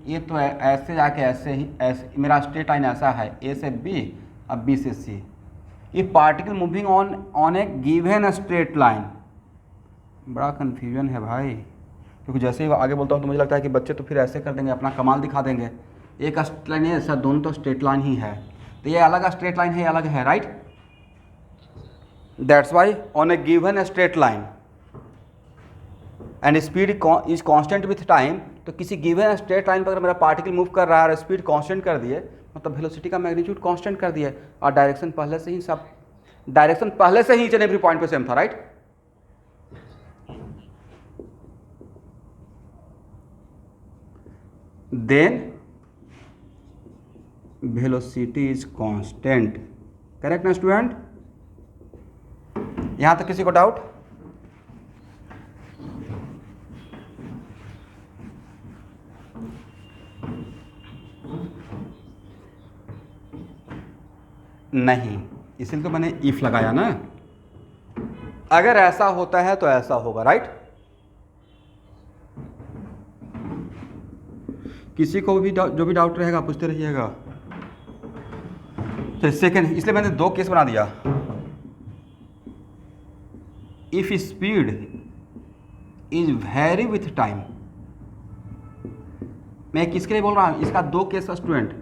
ये तो ऐसे जाके ऐसे ही, ऐसे मेरा स्ट्रेट लाइन ऐसा है ए से बी, अब बी से सी। ये particle moving on A given straight line, बड़ा कन्फ्यूजन है भाई, क्योंकि जैसे ही आगे बोलता हूँ तो मुझे लगता है कि बच्चे तो फिर ऐसे कर देंगे, अपना कमाल दिखा देंगे। एक स्ट्रेट लाइन है, सर दोनों तो स्ट्रेट लाइन ही है, तो ये अलग स्ट्रेट लाइन है, ये अलग है, right. That's why on A given straight line and speed is constant with time, तो किसी गिवन स्ट्रेट लाइन पर अगर मेरा पार्टिकल मूव कर रहा है और स्पीड कांस्टेंट कर दिए, मतलब वेलोसिटी का मैग्नीट्यूड कांस्टेंट कर दिया और डायरेक्शन पहले से ही ईच एंड एवरी पॉइंट पे सेम था, right. Then velocity is constant, correct ना स्टूडेंट। यहां तक किसी को डाउट? नहीं, इसलिए तो मैंने इफ लगाया ना। अगर ऐसा होता है तो ऐसा होगा, राइट। किसी को भी जो भी डाउट रहेगा पूछते रहिएगा। तो सेकेंड, इसलिए मैंने दो केस बना दिया। If speed is vary with time, मैं किसके लिए बोल रहा हूं? इसका दो case student,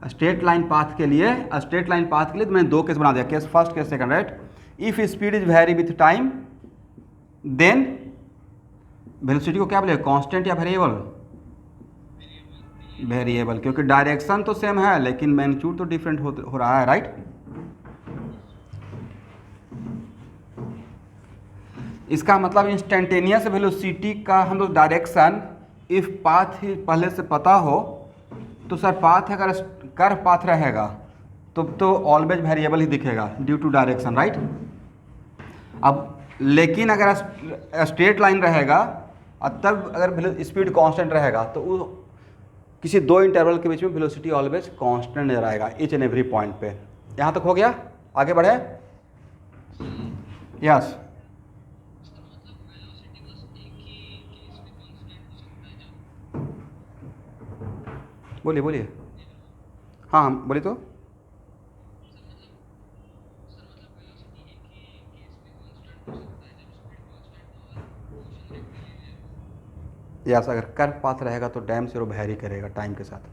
straight line path के लिए, तो मैंने दो केस बना दिया, case first, case second, right. If speed is vary with time, then velocity को क्या बोले, कांस्टेंट या वेरिएबल? वेरिएबल, क्योंकि डायरेक्शन तो सेम है लेकिन मैग्नीट्यूड तो डिफरेंट हो रहा है, राइट। इसका मतलब इंस्टेंटेनियस वेलोसिटी का हम लोग डायरेक्शन, इफ पाथ ही पहले से पता हो तो सर पाथ अगर कर्व पाथ रहेगा तो ऑलवेज वेरिएबल ही दिखेगा ड्यू टू डायरेक्शन, राइट। अब लेकिन अगर स्ट्रेट लाइन रहेगा और तब अगर स्पीड कांस्टेंट रहेगा तो वो किसी दो इंटरवल के बीच में वेलोसिटी ऑलवेज कांस्टेंट नजर आएगा ईच एंड एवरी पॉइंट पे। यहाँ तक हो गया, आगे बढ़े। यस, बोलिए बोलिए। हाँ बोलिए तो। यस, अगर कर्व पाथ रहेगा तो डैम से वो वेरी करेगा टाइम के साथ,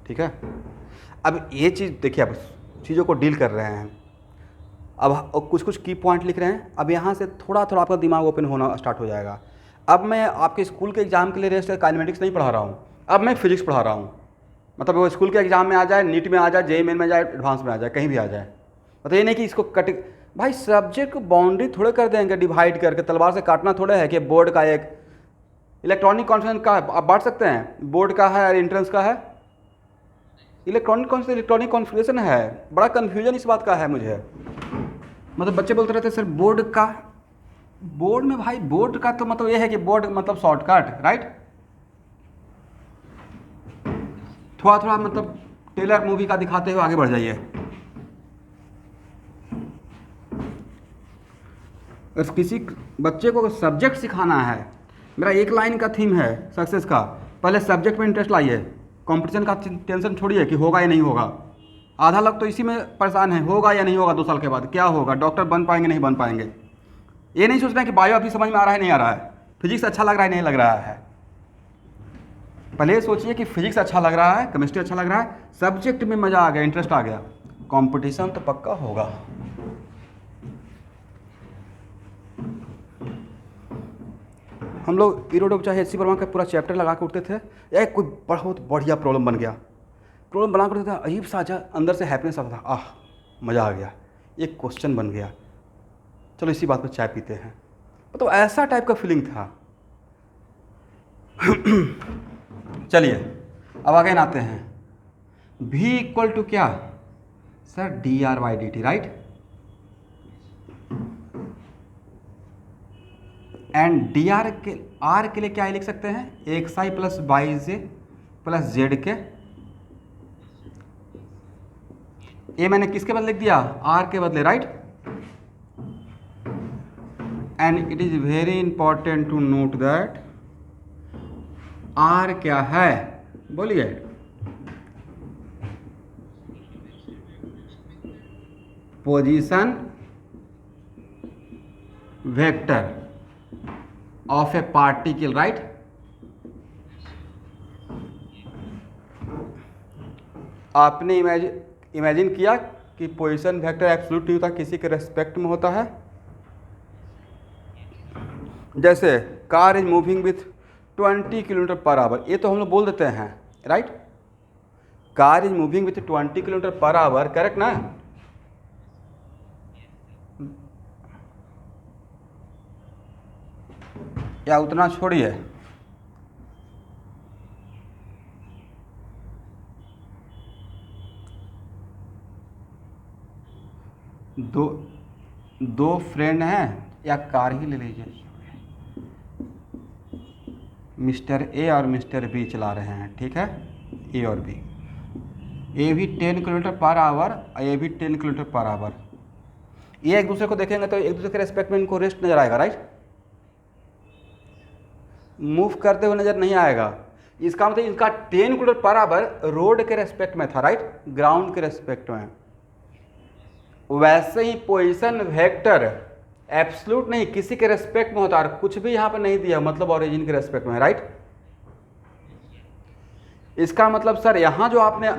ठीक है। अब ये चीज़ देखिए, अब चीज़ों को डील कर रहे हैं, अब कुछ कुछ की पॉइंट लिख रहे हैं। अब यहाँ से थोड़ा थोड़ा आपका दिमाग ओपन होना स्टार्ट हो जाएगा। अब मैं आपके स्कूल के एग्जाम के लिए रेस्ट काइनेमेटिक्स नहीं पढ़ा रहा हूँ, अब मैं फिजिक्स पढ़ा रहा हूँ। मतलब वो स्कूल के एग्जाम में आ जाए, नीट में आ जाए, जेईई मेन में जाए, एडवांस में आ जाए, कहीं भी आ जाए। मतलब ये नहीं कि इसको कट, भाई सब्जेक्ट को बाउंड्री थोड़े कर देंगे डिवाइड करके, तलवार से काटना थोड़े है कि बोर्ड का एक इलेक्ट्रॉनिक कॉन्फ्रेंस का है, आप बांट सकते हैं, बोर्ड का है और एंट्रेंस का है। इलेक्ट्रॉनिक कॉन्फ़िगरेशन है, बड़ा कन्फ्यूजन इस बात का है मुझे। मतलब बच्चे बोलते रहते सर बोर्ड का, बोर्ड में भाई बोर्ड का तो मतलब ये है कि बोर्ड मतलब शॉर्टकट, राइट। थोड़ा थोड़ा मतलब टेलर मूवी का दिखाते हुए आगे बढ़ जाइए। अगर किसी बच्चे को सब्जेक्ट सिखाना है, मेरा एक लाइन का थीम है सक्सेस का, पहले सब्जेक्ट में इंटरेस्ट लाइए, कंपटीशन का टेंशन छोड़िए कि होगा या नहीं होगा। आधा लोग तो इसी में परेशान है, होगा या नहीं होगा, 2 साल के बाद क्या होगा, डॉक्टर बन पाएंगे नहीं बन पाएंगे। ये नहीं सोच रहे हैं कि बायो अभी समझ में आ रहा है नहीं आ रहा है, फिजिक्स अच्छा लग रहा है नहीं लग रहा है। पहले सोचिए कि फिजिक्स अच्छा लग रहा है, केमिस्ट्री अच्छा लग रहा है, सब्जेक्ट में मज़ा आ गया, इंटरेस्ट आ गया, कंपटीशन तो पक्का होगा। हम लोग ईरोड चाहे एच सी वर्मा का पूरा चैप्टर लगा के उठते थे, या कोई बहुत बढ़िया प्रॉब्लम बन गया, प्रॉब्लम बना कर उठते थे, अजीब सा अंदर से हैप्पीनेस आता था, आह मज़ा आ गया, एक क्वेश्चन बन गया, चलो इसी बात पर चाय पीते हैं। तो ऐसा टाइप का फीलिंग था। चलिए अब आगे आते हैं। v इक्वल टू क्या sir, D R by D T, right. And D R के लिए क्या लिख सकते हैं, एक्स आई प्लस वाई जे प्लस जेड के, ये मैंने किसके बदले लिख दिया, आर के बदले, right. And it is very important to note that r क्या है, बोलिए। Position vector of a particle, right. आपने इमेजिन किया कि पोजीशन वेक्टर एब्सोल्यूट नहीं होता, किसी के रेस्पेक्ट में होता है। जैसे car is moving with 20 kilometre per hour, ये तो हम लोग बोल देते हैं right. Car is moving with 20 kilometre per hour, correct ना। या उतना छोड़िए, दो फ्रेंड हैं, या कार ही ले लीजिए, मिस्टर ए और मिस्टर बी चला रहे हैं, ठीक है, ए और बी। ए भी 10 किलोमीटर पर आवर, ए भी 10 किलोमीटर पर आवर। ये एक दूसरे को देखेंगे तो एक दूसरे के रेस्पेक्ट में इनको रेस्ट नजर आएगा राइट, मूव करते हुए नजर नहीं आएगा। इसका मतलब इनका 10 किलोमीटर पर आवर रोड के रेस्पेक्ट में था राइट, ग्राउंड के रेस्पेक्ट में। वैसे ही पोजीशन वेक्टर एब्सोल्यूट नहीं, किसी के रेस्पेक्ट में होता है, कुछ भी यहाँ पर नहीं दिया, मतलब ओरिजिन के रेस्पेक्ट में राइट। इसका मतलब सर यहाँ जो आपने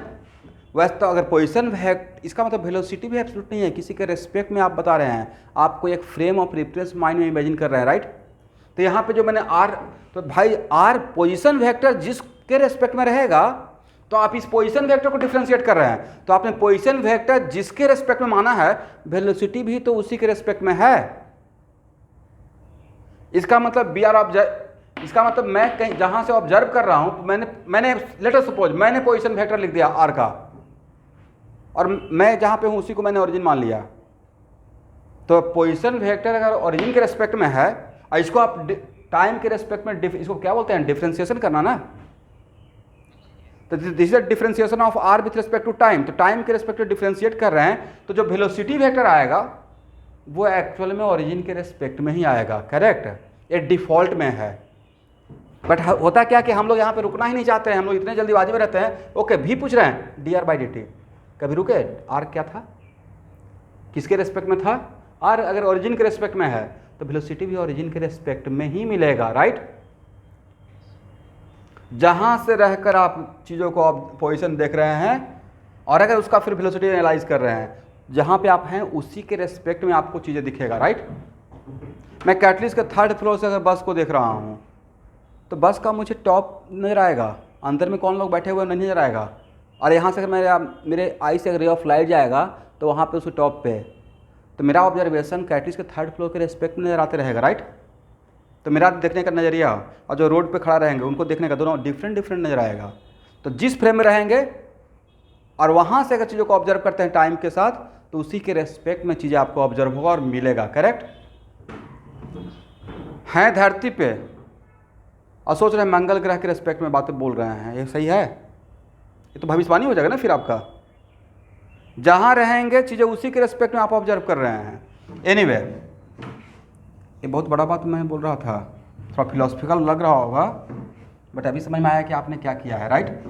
वैसे तो अगर पोजीशन वेक्टर, इसका मतलब वेलोसिटी भी एब्सोल्यूट नहीं है, किसी के रेस्पेक्ट में आप बता रहे हैं, आपको एक फ्रेम ऑफ रेफरेंस माइंड में इमेजिन कर रहे हैं राइट। तो यहाँ पे जो मैंने आर, तो भाई आर पोजीशन वेक्टर जिसके रेस्पेक्ट में रहेगा, तो आप इस पोजीशन वेक्टर को डिफरेंशिएट कर रहे हैं, तो आपने पोजीशन वेक्टर जिसके रेस्पेक्ट में माना है, वेलोसिटी भी तो उसी के रेस्पेक्ट में है। इसका मतलब बी आर ऑब्जर्व, इसका मतलब मैं कहीं जहां से ऑब्जर्व कर रहा हूं, मैंने लेट अस सपोज मैंने पोजीशन वेक्टर लिख दिया आर का, और मैं जहां पे हूं उसी को मैंने ओरिजिन मान लिया। तो पोजीशन वेक्टर अगर ओरिजिन के रेस्पेक्ट में है, और इसको आप टाइम के रेस्पेक्ट में इसको क्या बोलते हैं, डिफरेंशिएशन करना ना। तो this is the differentiation of r with respect to time. तो टाइम के रेस्पेक्ट टू डिफरेंशिएट कर रहे हैं, तो जो वेलोसिटी वेक्टर आएगा वो एक्चुअल में ओरिजिन के रेस्पेक्ट में ही आएगा, करेक्ट, ये डिफॉल्ट में है। बट होता क्या कि हम लोग यहाँ पे रुकना ही नहीं चाहते हैं, हम लोग इतने जल्दीबाजी में रहते हैं। ओके भी पूछ रहे हैं D R by D T, कभी रुके, आर क्या था, किसके रेस्पेक्ट में था, आर अगर ओरिजिन के रेस्पेक्ट में है तो वेलोसिटी भी ओरिजिन के रेस्पेक्ट में ही मिलेगा राइट। जहां से रहकर आप चीज़ों को पोजीशन देख रहे हैं, और अगर उसका फिर वेलोसिटी एनालाइज कर रहे हैं, जहां पे आप हैं उसी के रेस्पेक्ट में आपको चीज़ें दिखेगा राइट। मैं कैटलिस्ट के 3rd फ्लोर से अगर बस को देख रहा हूं, तो बस का मुझे टॉप नजर आएगा, अंदर में कौन लोग बैठे हुए नहीं नजर आएगा। और यहाँ से मेरे आई से रे ऑफ लाइट जाएगा तो वहाँ पे उसके टॉप पे, तो मेरा ऑब्जर्वेशन कैटलिस्ट के 3rd फ्लोर के रेस्पेक्ट में नजर आते रहेगा राइट। तो मेरा देखने का नज़रिया और जो रोड पे खड़ा रहेंगे उनको देखने का, दोनों डिफरेंट नज़र आएगा। तो जिस फ्रेम में रहेंगे और वहाँ से अगर चीज़ों को ऑब्जर्व करते हैं टाइम के साथ, तो उसी के रेस्पेक्ट में चीज़ें आपको ऑब्जर्व होगा और मिलेगा, करेक्ट। हैं धरती पे और सोच रहे हैं मंगल ग्रह के रेस्पेक्ट में बातें बोल रहे हैं, ये सही है? ये तो भविष्यवाणी हो जाएगा ना फिर आपका। जहाँ रहेंगे चीज़ें उसी के रेस्पेक्ट में आप ऑब्जर्व कर रहे हैं। एनीवे, ये बहुत बड़ा बात मैं बोल रहा था, थोड़ा फिलोसफिकल लग रहा होगा, बट अभी समझ में आया कि आपने क्या किया है राइट।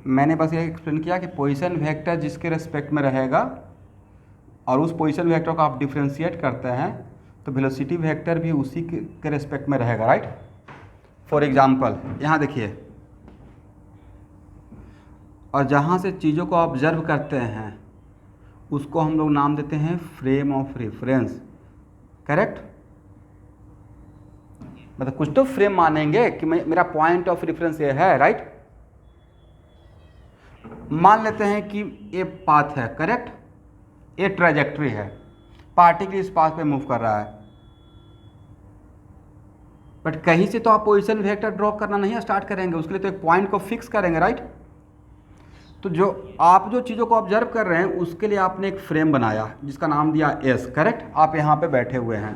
मैंने बस ये एक्सप्लेन किया कि पोजीशन वेक्टर जिसके रेस्पेक्ट में रहेगा और उस पोजीशन वेक्टर को आप डिफरेंशिएट करते हैं, तो वेलोसिटी वेक्टर भी उसी के रेस्पेक्ट में रहेगा राइट। फॉर एग्जाम्पल यहाँ देखिए, और जहाँ से चीज़ों को ऑब्जर्व करते हैं उसको हम लोग नाम देते हैं फ्रेम ऑफ रेफरेंस, करेक्ट। मतलब कुछ तो फ्रेम मानेंगे कि मेरा पॉइंट ऑफ रेफरेंस ये है राइट। मान लेते हैं कि ये पाथ है, करेक्ट, ये ट्रैजेक्टरी है, पार्टिकल इस पाथ पे मूव कर रहा है, बट कहीं से तो आप पोजीशन वेक्टर ड्रॉ करना नहीं स्टार्ट करेंगे, उसके लिए तो एक पॉइंट को फिक्स करेंगे राइट। तो जो चीज़ों को ऑब्जर्व कर रहे हैं उसके लिए आपने एक फ्रेम बनाया जिसका नाम दिया एस, करेक्ट। आप यहाँ पे बैठे हुए हैं,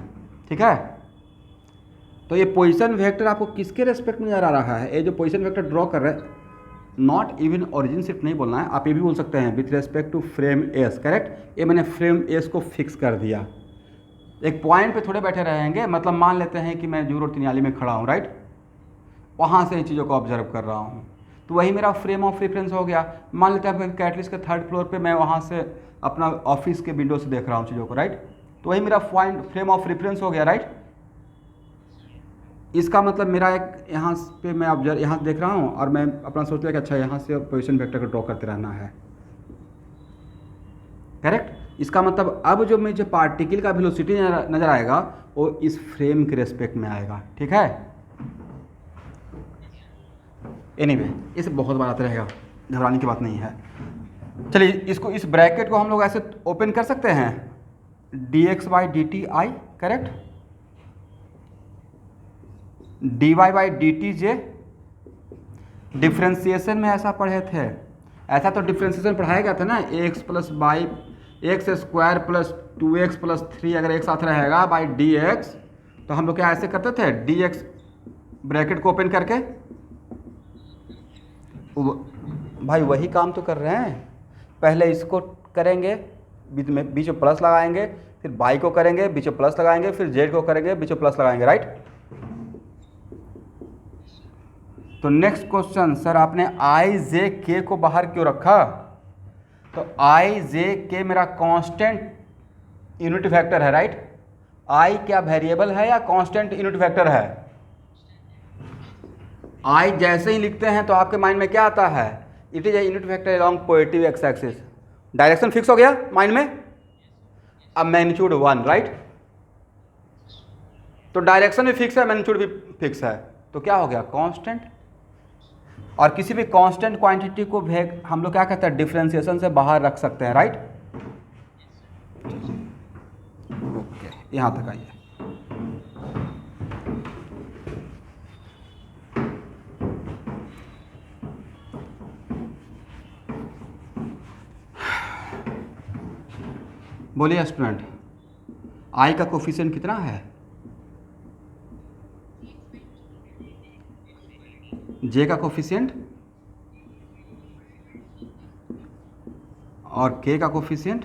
ठीक है। तो ये पोजीशन वेक्टर आपको किसके रेस्पेक्ट में नजर आ रहा है? ये जो पोजीशन वेक्टर ड्रॉ कर रहे हैं, नॉट इवन ओरिजिन सिर्फ नहीं बोलना है, आप ये भी बोल सकते हैं with respect to frame s, correct. ये मैंने फ्रेम एस को फिक्स कर दिया, एक पॉइंट पे थोड़े बैठे रहेंगे। मतलब मान लेते हैं कि मैं जू रोड तिनियाली में खड़ा हूँ राइट, वहाँ से इन चीज़ों को ऑब्जर्व कर रहा हूँ, तो वही मेरा फ्रेम ऑफ रेफरेंस हो गया। मान लेते हैं कैटलिस्ट के 3rd फ्लोर पे मैं वहाँ से अपना ऑफिस के विंडो से देख रहा हूँ चीज़ों को राइट, तो वही मेरा पॉइंट फ्रेम ऑफ रेफरेंस हो गया राइट। इसका मतलब मेरा एक यहाँ पे मैं ऑब्जर्व यहाँ देख रहा हूँ और मैं अपना सोच लिया कि अच्छा यहाँ से पोजीशन वेक्टर को ड्रॉ करते रहना है, करेक्ट। इसका मतलब अब जो मुझे पार्टिकल का वेलोसिटी नज़र आएगा वो इस फ्रेम के रेस्पेक्ट में आएगा, ठीक है। एनीवे इसे बहुत बार आता रहेगा, घबराने की बात नहीं है। चलिए इसको, इस ब्रैकेट को हम लोग ऐसे ओपन कर सकते हैं, dx/dt i, correct, dy by D T J. Differentiation में ऐसा पढ़े थे, ऐसा तो डिफ्रेंसिएशन पढ़ाया गया था ना, x plus by x square plus 2x plus 3 अगर एक साथ रहेगा बाई डी एक्स, तो हम लोग क्या ऐसे करते थे, डी एक्स ब्रैकेट को ओपन करके। भाई वही काम तो कर रहे हैं, पहले इसको करेंगे, बीच में प्लस लगाएंगे, फिर बाई को करेंगे, बीच में प्लस लगाएंगे, फिर जेड को करेंगे, बीच में प्लस लगाएंगे, राइट। तो नेक्स्ट क्वेश्चन, सर आपने आई जे के को बाहर क्यों रखा? तो आई जे के मेरा कांस्टेंट यूनिट वेक्टर है, राइट। आई क्या वेरिएबल है या कांस्टेंट यूनिट वेक्टर है? आई जैसे ही लिखते हैं तो आपके माइंड में क्या आता है, it is a unit vector along positive x axis. Direction fix हो गया माइंड में। अब मैग्नीट्यूड 1, राइट। तो डायरेक्शन भी फिक्स है, मैग्नीट्यूड भी फिक्स है, तो क्या हो गया, कांस्टेंट। और किसी भी कांस्टेंट क्वांटिटी को हम लोग क्या कहते हैं, डिफरेंशिएशन से बाहर रख सकते हैं, राइट। ओके, यहां तक आइए। बोलिए स्टूडेंट, आई का कोफिशिएंट कितना है? जे का कोफिशिएंट और के का कोफिशिएंट।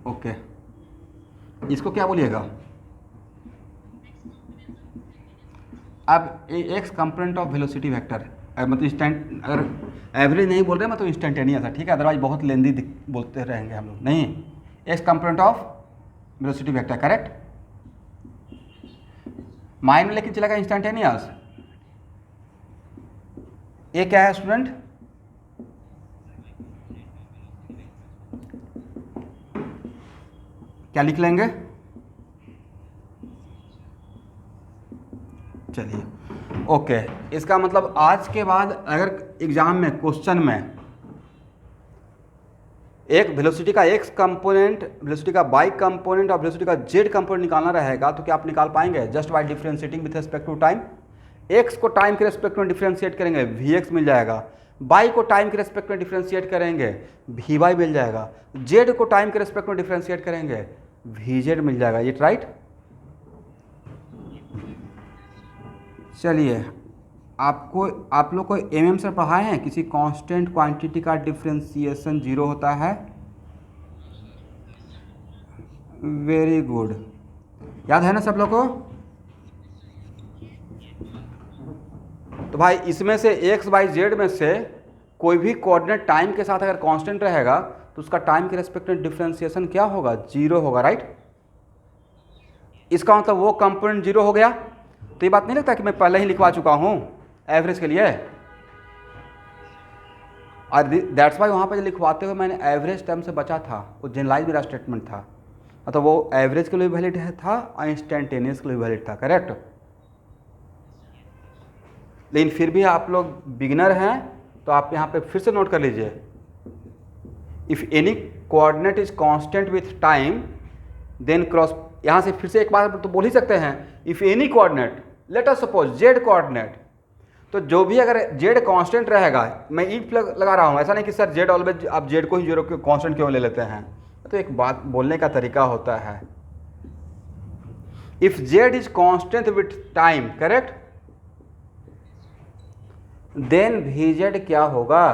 ओके, इसको क्या बोलिएगा? अब x component of velocity vector, मतलब इंस्टेंट, अगर एवरेज नहीं बोल रहे मतलब इंस्टेंटेनियस है, ठीक है, अदरवाइज बहुत लेंदी बोलते रहेंगे हम लोग। नहीं, x component of velocity vector, correct. Mind में लेकिन चलेगा इंस्टेंटेनियस। ये क्या है स्टूडेंट? क्या लिख लेंगे? चलिए ओके, इसका मतलब आज के बाद अगर एग्जाम में क्वेश्चन में एक वेलोसिटी का एक्स कंपोनेंट, वेलोसिटी का वाई कंपोनेंट और वेलोसिटी का जेड कंपोनेंट निकालना रहेगा, तो क्या आप निकाल पाएंगे? Just by differentiating with respect to time. X को टाइम के रिस्पेक्ट में डिफरेंशिएट करेंगे, वी एक्स मिल जाएगा। वाई को टाइम के रिस्पेक्ट में डिफरेंशिएट करेंगे, वी वाई मिल जाएगा। जेड को टाइम के रिस्पेक्ट में डिफरेंशिएट करेंगे, वी जेड मिल जाएगा। ये राइट। चलिए, आप लोग को एमएम से पढ़ाए हैं, किसी कांस्टेंट क्वांटिटी का डिफरेंशिएशन 0 होता है। वेरी गुड, याद है ना सब लोग को? तो भाई इसमें से एक्स बाई जेड में से कोई भी कोऑर्डिनेट टाइम के साथ अगर कांस्टेंट रहेगा तो उसका टाइम के रेस्पेक्ट में डिफरेंशिएशन क्या होगा? 0 होगा, राइट। इसका मतलब वो कंपोनेंट 0 हो गया। तो ये बात नहीं लगता कि मैं पहले ही लिखवा चुका हूं एवरेज के लिए, और दैट्स वाई वहाँ पर लिखवाते हुए मैंने एवरेज टर्म से बचा था, वो जनरलाइज मेरा स्टेटमेंट था। मतलब वो एवरेज के लिए वैलिड था और इंस्टेंटेनियस के लिए वैलिड था, करेक्ट। लेकिन फिर भी आप लोग बिगिनर हैं तो आप यहाँ पे फिर से नोट कर लीजिए, if any coordinate is constant with time then cross, यहाँ से फिर से एक बार तो बोल ही सकते हैं, if any coordinate, late us suppose Z coordinate, तो जो भी अगर जेड कांस्टेंट रहेगा, मैं ई लगा रहा हूँ, ऐसा नहीं कि सर जेड ऑलवेज आप जेड को ही जीरो कांस्टेंट क्यों ले लेते हैं, तो एक बात बोलने का तरीका होता है। If z is constant with time, correct, then v z क्या होगा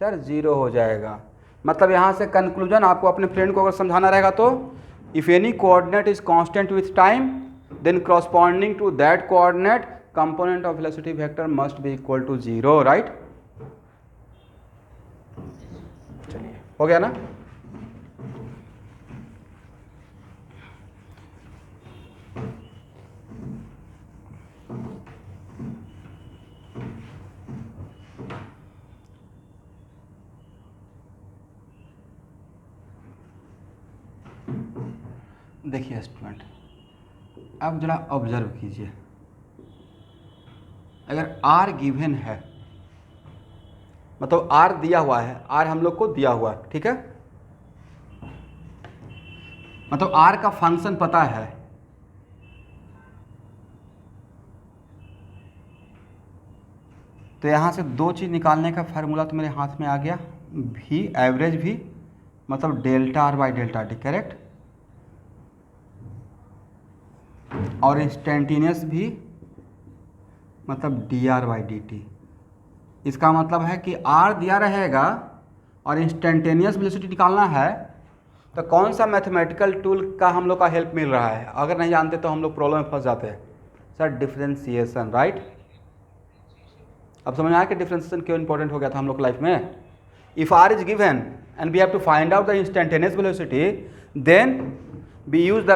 सर? 0 हो जाएगा। मतलब यहाँ से कंक्लूजन आपको अपने फ्रेंड को अगर समझाना रहेगा तो if any coordinate is constant with time then corresponding to that coordinate component of velocity vector must be equal to 0, right? चलिए हो गया ना। देखिए स्टूडेंट, अब जरा ऑब्जर्व कीजिए, अगर आर गिवन है, मतलब आर दिया हुआ है, आर हम लोग को दिया हुआ है, ठीक है, मतलब आर का फंक्शन पता है, तो यहाँ से दो चीज़ निकालने का फार्मूला तो मेरे हाथ में आ गया, भी एवरेज भी मतलब delta R by delta T, correct, और इंस्टेंटेनियस भी मतलब D R by D T. इसका मतलब है कि आर दिया रहेगा और इंस्टेंटेनियस वेलोसिटी निकालना है, तो कौन सा मैथमेटिकल टूल का हम लोग का हेल्प मिल रहा है? अगर नहीं जानते तो हम लोग प्रॉब्लम में फंस जाते हैं सर, डिफरेंशिएशन, राइट। अब समझ में आया कि डिफरेंशिएशन क्यों इंपॉर्टेंट हो गया था हम लोग लाइफ में। If R is given and we have to find out the instantaneous velocity, then we use the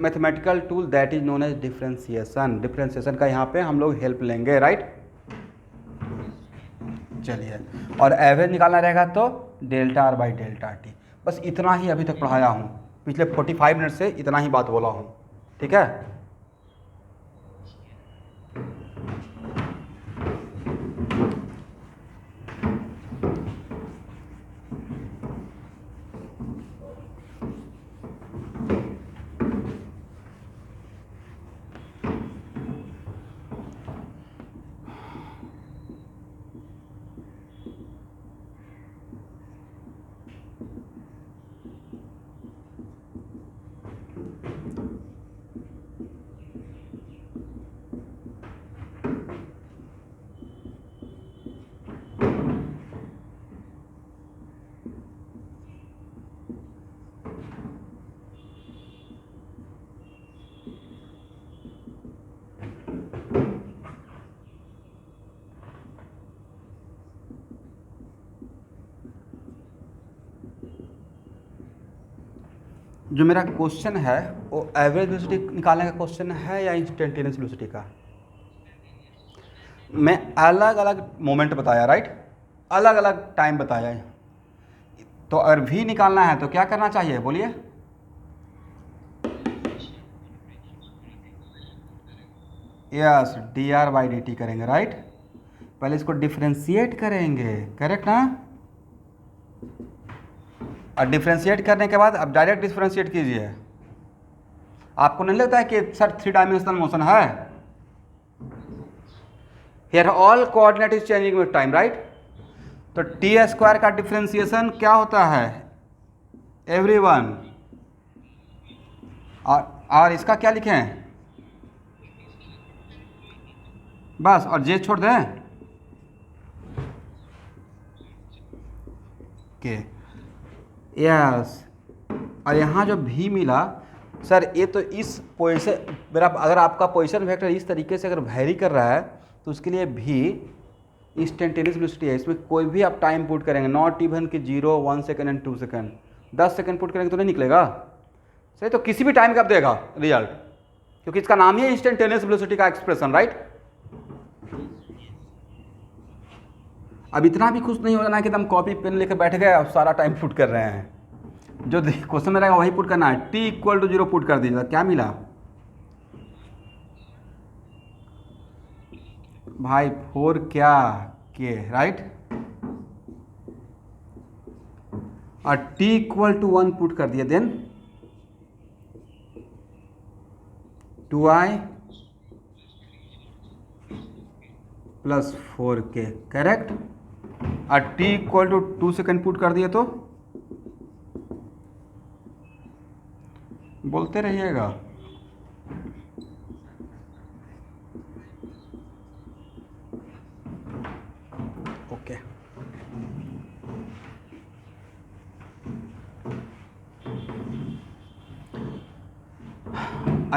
mathematical tool that is known as differentiation. Differentiation का यहाँ पे हम लोग हेल्प लेंगे, राइट। चलिए, और एवरेज निकालना रहेगा तो delta R by delta T. बस इतना ही अभी तक पढ़ाया हूँ, पिछले 45 मिनट से इतना ही बात बोला हूँ, ठीक है। जो मेरा क्वेश्चन है वो एवरेज वेलोसिटी निकालने का क्वेश्चन है या इंस्टेंटेनियस वेलोसिटी का? मैं अलग अलग मोमेंट बताया, राइट, अलग अलग टाइम बताया है। तो अगर भी निकालना है तो क्या करना चाहिए बोलिए? Yes, D R by D T करेंगे, राइट। पहले इसको डिफ्रेंशिएट करेंगे, करेक्ट ना, और डिफ्रेंशिएट करने के बाद अब डायरेक्ट डिफ्रेंशिएट कीजिए। आपको नहीं लगता है कि सर 3 डायमेंशनल मोशन है? Here all coordinate is changing with time, right. तो टी स्क्वायर का डिफ्रेंशिएशन क्या होता है एवरीवन, और इसका क्या लिखें बस, और जे छोड़ दें के, यस। और यहाँ जो भी मिला सर, ये तो इस पोजीशन मेरा, अगर आपका पोजीशन वेक्टर इस तरीके से अगर वैरी कर रहा है तो उसके लिए भी इंस्टेंटेनियस वेलोसिटी है। इसमें कोई भी आप टाइम पुट करेंगे, नॉट इवन कि 0, 1 second and 2 second, 10 second put करेंगे तो नहीं निकलेगा सही। तो किसी भी टाइम का आप देगा रिजल्ट, क्योंकि इसका नाम ही है इंस्टेंटेनियस वेलोसिटी का एक्सप्रेशन, राइट। अब इतना भी खुश नहीं हो जाना कि एकदम कॉपी पेन लेकर बैठ गए और सारा टाइम पुट कर रहे हैं। जो क्वेश्चन में रहेगा वही पुट करना है। t = 0 पुट कर दीजिएगा, क्या मिला भाई? 4 क्या के, राइट। और t = 1 पुट कर दिए, देन 2i + 4k, करेक्ट। और t = 2 सेकेंड पुट कर दिए तो बोलते रहिएगा। ओके,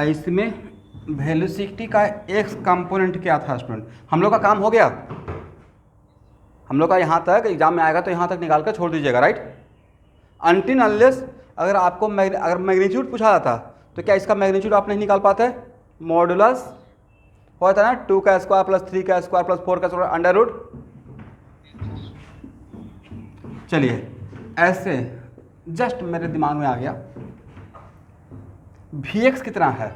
इसमें वेलोसिटी का एक्स कंपोनेंट क्या था स्टूडेंट? हम लोग का काम हो गया, हम लोग का यहाँ तक एग्जाम में आएगा तो यहाँ तक निकाल कर छोड़ दीजिएगा, राइट। अनटिल अनलेस अगर आपको अगर मैग्नीट्यूड पूछा जाता तो क्या इसका मैग्नीट्यूड आप नहीं निकाल पाते? मॉडुलस होता है ना 2 का स्क्वायर प्लस 3 का स्क्वायर प्लस 4 का स्क्वायर अंडर रूट। चलिए, ऐसे जस्ट मेरे दिमाग में आ गया, वी एक्स कितना है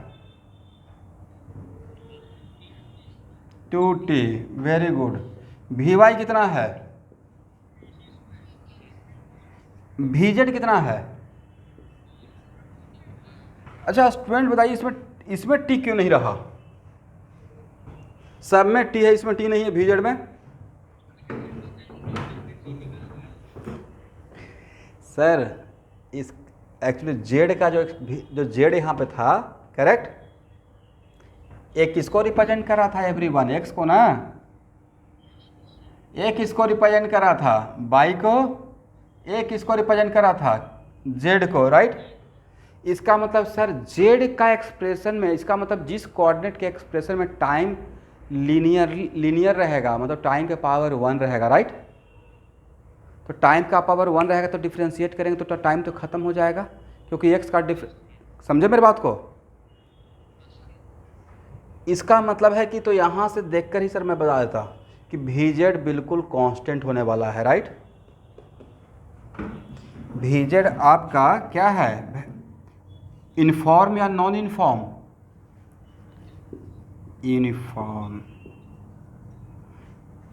2t, very good. We Y कितना है, वी जेड कितना है। अच्छा स्टूडेंट बताइए इसमें इसमें टी क्यों नहीं रहा, सब में टी है इसमें टी नहीं है वी जेड में। सर इस एक्चुअली जेड का जो जेड यहाँ पे था करेक्ट, एक किसको रिप्रेजेंट कर रहा था एवरीवन, एक्स को ना, एक किसको रिप्रेजेंट कर रहा था वाई को, एक किसको रिप्रेजेंट कर रहा था जेड को, राइट। इसका मतलब सर जेड का एक्सप्रेशन में, इसका मतलब जिस कोऑर्डिनेट के एक्सप्रेशन में टाइम लीनियर रहेगा, मतलब टाइम के पावर 1 रहेगा, राइट। तो टाइम का पावर 1 रहेगा तो डिफ्रेंशिएट करेंगे तो टाइम तो खत्म हो जाएगा, क्योंकि एक्स का समझे मेरी बात को। इसका मतलब है कि तो यहाँ से देखकर ही सर मैं बता देता कि वी जेड बिल्कुल कांस्टेंट होने वाला है, राइट। वी जेड आपका क्या है, इनफॉर्म या नॉन इनफॉर्म, यूनिफॉर्म।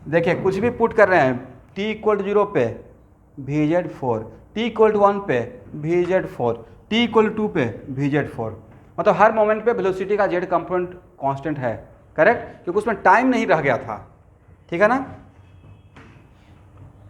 देखिए कुछ भी पुट कर रहे हैं, t इक्वल टू 0 पे v z 4, t equal to 1 पे v z 4, t equal to 2 पे वी जेड 4, मतलब हर मोमेंट पे वेलोसिटी का जेड कंपोनेंट कांस्टेंट है, करेक्ट, क्योंकि उसमें टाइम नहीं रह गया था, ठीक है ना।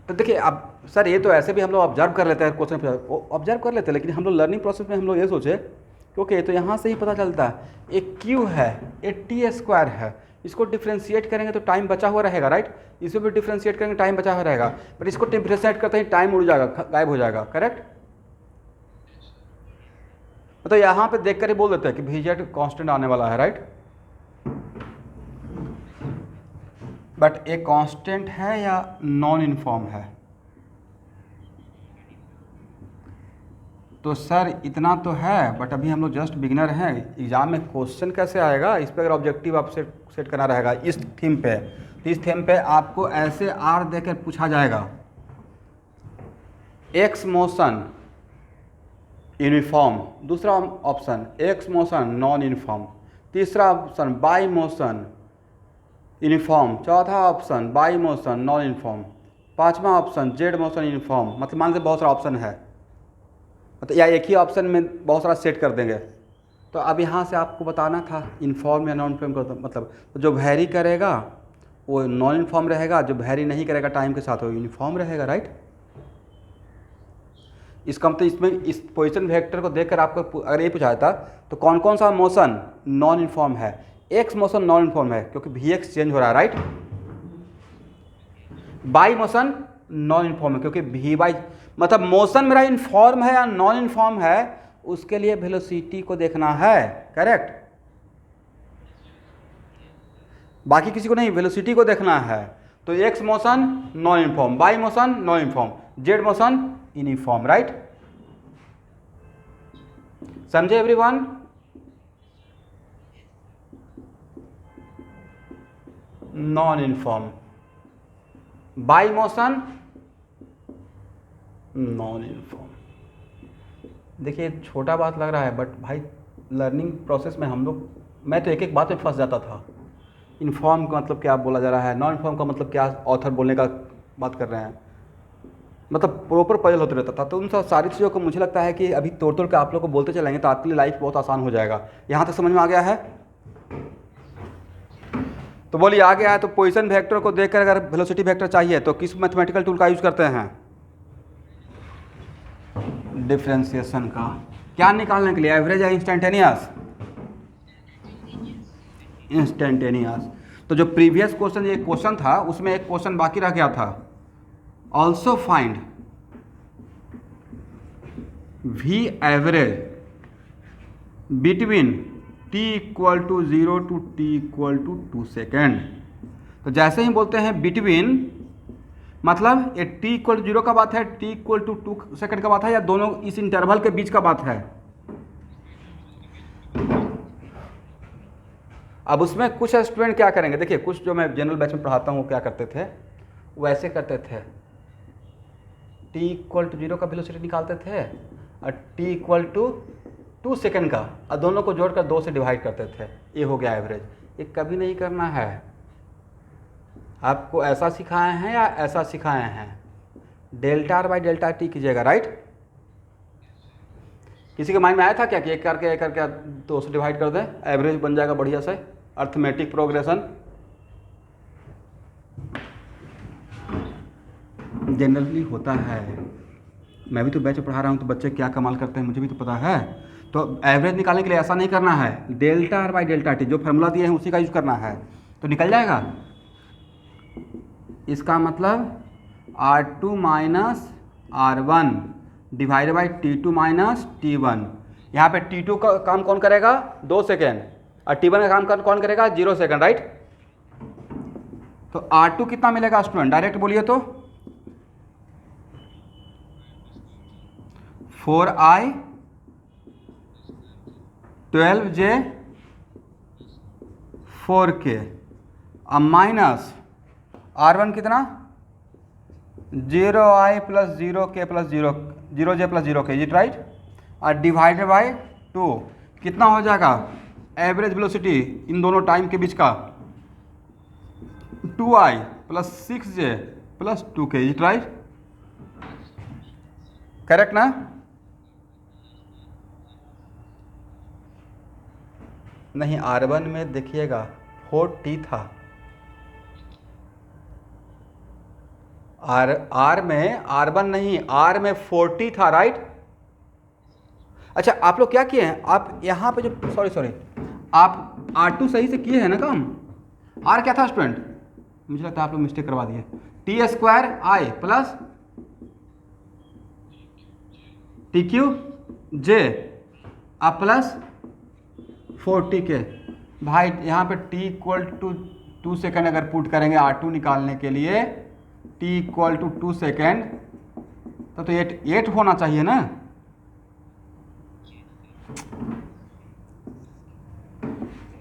तो देखिए अब सर ये तो ऐसे भी हम लोग ऑब्जर्व कर लेते हैं, क्वेश्चन ऑब्जर्व कर लेते हैं, लेकिन हम लोग लर्निंग प्रोसेस में हम लोग ये सोचे क्योंकि तो यहाँ से ही पता चलता है एक क्यू है, एक टी स्क्वायर है, इसको डिफ्रेंशिएट करेंगे तो टाइम बचा हुआ रहेगा, राइट। इसको भी डिफ्रेंशिएट करेंगे टाइम बचा हुआ रहेगा, बट इसको डिफ्रेंशिएट करते ही टाइम उड़ जाएगा, गायब हो जाएगा, करेक्ट। तो यहाँ पे देख कर ही बोल देते हैं कि वी जेड कॉन्स्टेंट आने वाला है, राइट। बट एक कांस्टेंट है या नॉन इनफॉर्म है, तो सर इतना तो है, बट अभी हम लोग जस्ट बिगिनर हैं, एग्जाम में क्वेश्चन कैसे आएगा, इस पर अगर ऑब्जेक्टिव आप सेट करना रहेगा इस थीम पे, तो इस थीम पे आपको ऐसे आर देकर पूछा जाएगा, एक्स मोशन यूनिफॉर्म, दूसरा option x motion non uniform, तीसरा ऑप्शन बाई मोशन यूनिफॉर्म, चौथा option by motion non uniform, पांचवा ऑप्शन जेड मोशन यूनिफॉर्म, मतलब मान लीजिए बहुत सारा ऑप्शन है, मतलब या एक ही ऑप्शन में बहुत सारा सेट कर देंगे। तो अब यहाँ से आपको बताना था इनफॉर्म या नॉन इनफॉर्म का मतलब, तो जो वैरी करेगा वो नॉन इनफॉर्म रहेगा, जो वैरी नहीं करेगा टाइम के साथ वो यूनिफॉर्म रहेगा, राइट। इसका मतलब इसमें इस पोजीशन वेक्टर को देखकर आपको अगर ये पूछा जाता तो कौन कौन सा मोशन नॉन इनफॉर्म है, एक्स मोशन नॉन इनफॉर्म है क्योंकि वी एक्स चेंज हो रहा है, right. By motion non inform है क्योंकि वी बाई, मतलब मोशन मेरा इनफॉर्म है या नॉन इनफॉर्म है उसके लिए वेलोसिटी को देखना है, करेक्ट। बाकी किसी को नहीं, वेलोसिटी को देखना है। तो X motion non uniform, Y motion non uniform, Z motion uniform, right. समझे everyone. Non uniform, Y motion non uniform. देखिए छोटा बात लग रहा है बट भाई लर्निंग प्रोसेस में हम लोग, मैं तो एक एक बात में फंस जाता था, इनफॉर्म का मतलब क्या बोला जा रहा है, नॉन इनफॉर्म का मतलब क्या ऑथर बोलने का बात कर रहे हैं, मतलब प्रॉपर पजल होते रहता था। तो उन सब सारी चीज़ों को मुझे लगता है कि अभी तोड़ तोड़ के आप लोग को बोलते चलेंगे तो आपके लिए लाइफ बहुत आसान हो जाएगा। यहाँ तक समझ में आ गया है। तो बोलिए आ गया है। तो पोजीशन वेक्टर को देखकर अगर वेलोसिटी वेक्टर चाहिए तो किस मैथमेटिकल टूल का यूज करते हैं, डिफरेंशिएशन का। क्या निकालने के लिए, एवरेज या इंस्टेंटेनियस, इंस्टेंटेनियस। तो जो प्रीवियस क्वेश्चन ये क्वेश्चन था उसमें एक क्वेश्चन बाकी रह गया था, also find we average between t equal to 0 to t equal to 2 second. तो जैसे ही बोलते हैं बिटवीन, मतलब ये t इक्वल टू 0 का बात है, t इक्वल टू 2 सेकेंड का बात है, या दोनों इस इंटरवल के बीच का बात है। अब उसमें कुछ स्टूडेंट क्या करेंगे, देखिए कुछ जो मैं जनरल बैच में पढ़ाता हूँ वो क्या करते थे, वैसे करते थे, t इक्वल टू 0 का वेलोसिटी निकालते थे और t इक्वल टू 2 सेकंड का, और दोनों को जोड़कर 2 से डिवाइड करते थे, ये हो गया एवरेज। ये कभी नहीं करना है। आपको ऐसा सिखाए हैं या ऐसा सिखाए हैं, delta R by delta T कीजिएगा, राइट। किसी के माइंड में आया था क्या कि एक करके 2 से डिवाइड कर दें, एवरेज बन जाएगा बढ़िया से, अर्थमेटिक प्रोग्रेशन। जनरली होता है, मैं भी तो बैच पढ़ा रहा हूँ तो बच्चे क्या कमाल करते हैं मुझे भी तो पता है। तो एवरेज निकालने के लिए ऐसा नहीं करना है, delta R by delta T जो फार्मूला दिए हैं उसी का यूज करना है, तो निकल जाएगा। इसका मतलब R2 minus R1 divide by T2 minus T1। यहाँ पे T2 का काम कौन करेगा, 2 सेकेंड, और T1 का काम कौन करेगा, 0 सेकेंड, राइट। तो R2 कितना मिलेगा स्टूडेंट, डायरेक्ट बोलिए तो 4i 12j 4k, अब माइनस R1 कितना 0i plus 0k plus 0j plus 0k, is it right, और डिवाइडेड बाई 2 कितना हो जाएगा एवरेज वेलोसिटी इन दोनों टाइम के बीच का 2i plus 6j plus 2k, is it right, correct ना। नहीं, R1 में देखिएगा 4t था, R में R1 नहीं, R में 4t था, राइट। अच्छा आप लोग क्या किए हैं, आप यहाँ पे जो सॉरी आप R2 सही से किए हैं ना काम, R क्या था स्टूडेंट, मुझे लगता है आप लोग मिस्टेक करवा दिए, टी स्क्वायर आई प्लस टी क्यू जे आप प्लस 4t के। भाई यहाँ पे t इक्वल टू 2 सेकेंड अगर पुट करेंगे R2 निकालने के लिए, t इक्वल टू 2 सेकेंड, तो 8 होना चाहिए ना,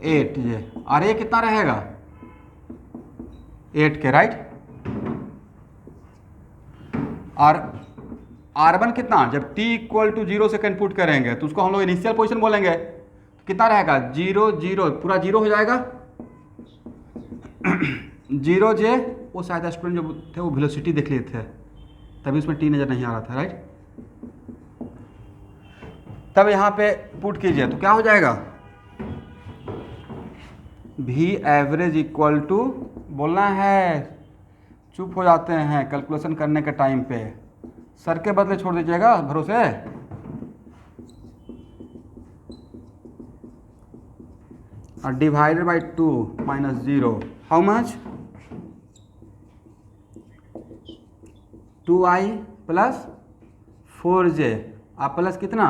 8 ये, और ये कितना रहेगा 8 के, राइट। और R1 कितना, जब t equal to 0 second put करेंगे तो उसको हम लोग इनिशियल पोजीशन बोलेंगे, तो कितना रहेगा 0 0 पूरा 0 हो जाएगा 0j, वो शायद स्टूडेंट जो थे वो वेलोसिटी देख लिए थे तभी उसमें t नज़र नहीं आ रहा था, राइट। तब यहाँ पे पुट कीजिए तो क्या हो जाएगा, v एवरेज इक्वल टू, बोलना है, चुप हो जाते हैं कैलकुलेशन करने के टाइम पे, सर के बदले छोड़ दीजिएगा भरोसे। और divided by 2 minus 0, how much, 2i plus 4j, आप प्लस कितना,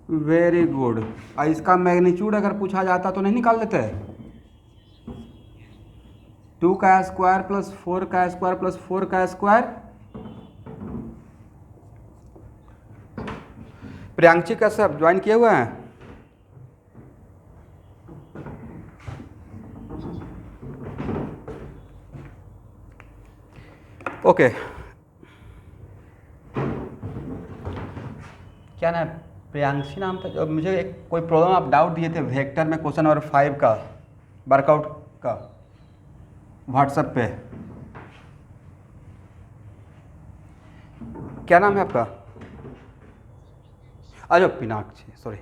वेरी गुड। और इसका मैग्नीट्यूड अगर पूछा जाता तो नहीं निकाल देते, 2 का स्क्वायर प्लस 4 का स्क्वायर प्लस 4 का स्क्वायर। प्रियांशी का सब ज्वाइन किए हुए हैं, ओके क्या नाम, प्रियांशी नाम था। जो मुझे एक कोई प्रॉब्लम आप डाउट दिए थे वेक्टर में क्वेश्चन नंबर 5 का वर्कआउट का व्हाट्सएप पे, क्या नाम है आपका, अजो पिनाक्षी, सॉरी।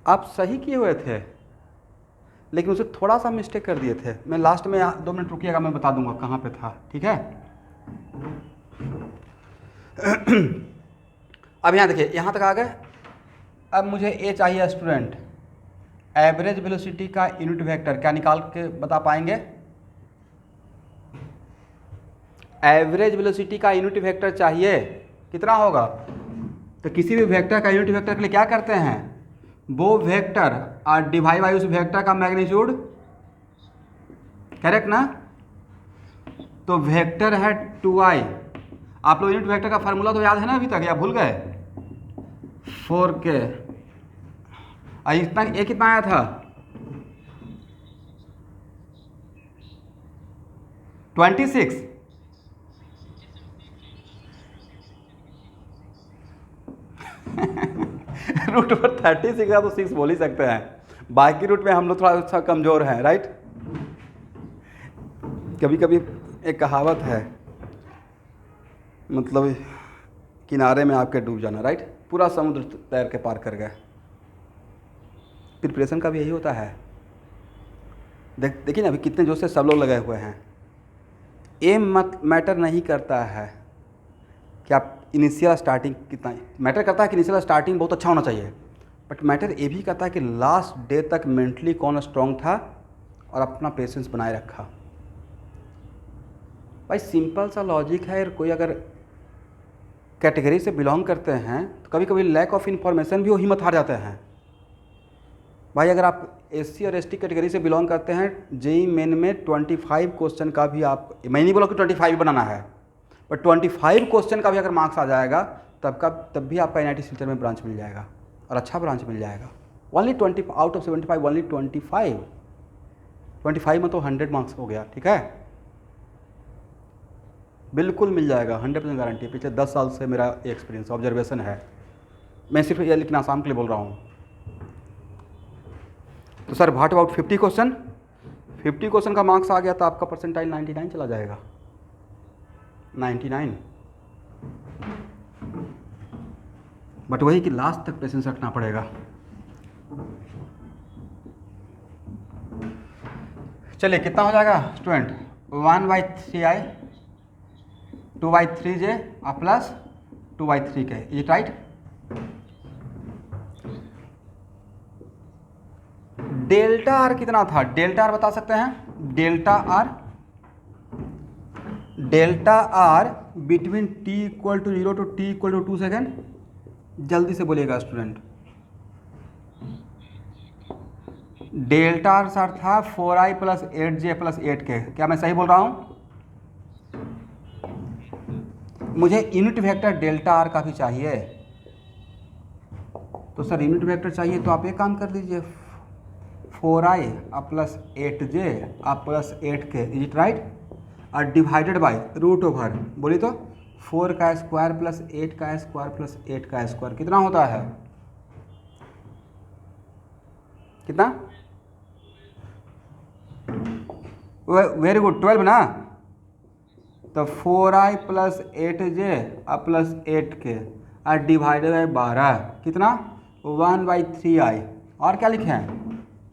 आप सही किए हुए थे लेकिन उसे थोड़ा सा मिस्टेक कर दिए थे, मैं लास्ट में 2 मिनट रुकिएगा, मैं बता दूंगा कहाँ पे था, ठीक है। अब यहाँ देखिए, यहाँ तक आ गए। अब मुझे ए चाहिए स्टूडेंट, एवरेज वेलोसिटी का यूनिट वेक्टर क्या निकाल के बता पाएंगे, एवरेज वेलोसिटी का यूनिट वेक्टर चाहिए, कितना होगा। तो किसी भी वेक्टर का यूनिट वेक्टर के लिए क्या करते हैं, वो वेक्टर और डिवाइड बाई उस वेक्टर का मैग्नीट्यूड, करेक्ट ना। तो वेक्टर है 2i, आप लोग यूनिट वेक्टर का फार्मूला तो याद है ना अभी तक, या भूल गए, 4k, और इतना ये कितना आया था 26, रूट पर 30 सीखा तो 6 बोल ही सकते हैं, बाकी रूट में हम लोग थोड़ा सा कमज़ोर हैं, राइट। कभी कभी एक कहावत है, मतलब किनारे में आपके डूब जाना, राइट, पूरा समुद्र तैर के पार कर गए। प्रिपरेशन का भी यही होता है। देखिए ना अभी कितने जोश से सब लोग लगे हुए हैं। एम मत मैटर नहीं करता है कि आप इनिशियल स्टार्टिंग कितना, मैटर करता है कि इनिशियल स्टार्टिंग बहुत अच्छा होना चाहिए, बट मैटर ये भी करता है कि लास्ट डे तक मेंटली कौन स्ट्रांग था और अपना पेशेंस बनाए रखा। भाई सिंपल सा लॉजिक है। कोई अगर कैटेगरी से बिलोंग करते हैं तो कभी कभी लैक ऑफ इन्फॉर्मेशन भी वो हिम्मत हार जाते हैं। भाई अगर आप एससी और एसटी कैटेगरी से बिलोंग करते हैं, जेई मेन में 25 क्वेश्चन का भी, आप मैं नहीं बोला कि 25 बनाना है, पर 25 क्वेश्चन का भी अगर मार्क्स आ जाएगा तब भी आपका NIT सिलचर में ब्रांच मिल जाएगा, और अच्छा ब्रांच मिल जाएगा। ओनली 20 आउट ऑफ 75, ओनली 25 में तो 100 मार्क्स हो गया, ठीक है, बिल्कुल मिल जाएगा, 100% गारंटी। पिछले 10 साल से मेरा एक्सपीरियंस ऑब्जर्वेशन है, मैं सिर्फ ये लेकिन आसाम के लिए बोल रहा हूँ। तो sir what about 50 question, 50 question का मार्क्स आ गया तो आपका परसेंटाइल 99 चला जाएगा, 99। बट वही कि लास्ट तक पेशेंस रखना पड़ेगा। चलिए कितना हो जाएगा student, 1/3i 2/3j plus 2/3k, is it right. Delta R कितना था, डेल्टा आर बता सकते हैं, delta R between t equal to 0 to t equal to 2 second, जल्दी से बोलिएगा स्टूडेंट। डेल्टा आर सर था 4i plus 8j plus 8k, क्या मैं सही बोल रहा हूँ। मुझे यूनिट वेक्टर डेल्टा आर का भी चाहिए, तो सर यूनिट वेक्टर चाहिए तो आप एक काम कर दीजिए, 4i plus 8j plus 8k, is it right, और डिवाइडेड बाई रूट ओवर, बोलिए तो 4 का स्क्वायर प्लस 8 का स्क्वायर प्लस 8 का स्क्वायर कितना होता है, कितना, वेरी गुड 12 ना, तो 4i plus 8j plus 8k और डिवाइडेड बाई 12 कितना 1/3i, और क्या लिखे हैं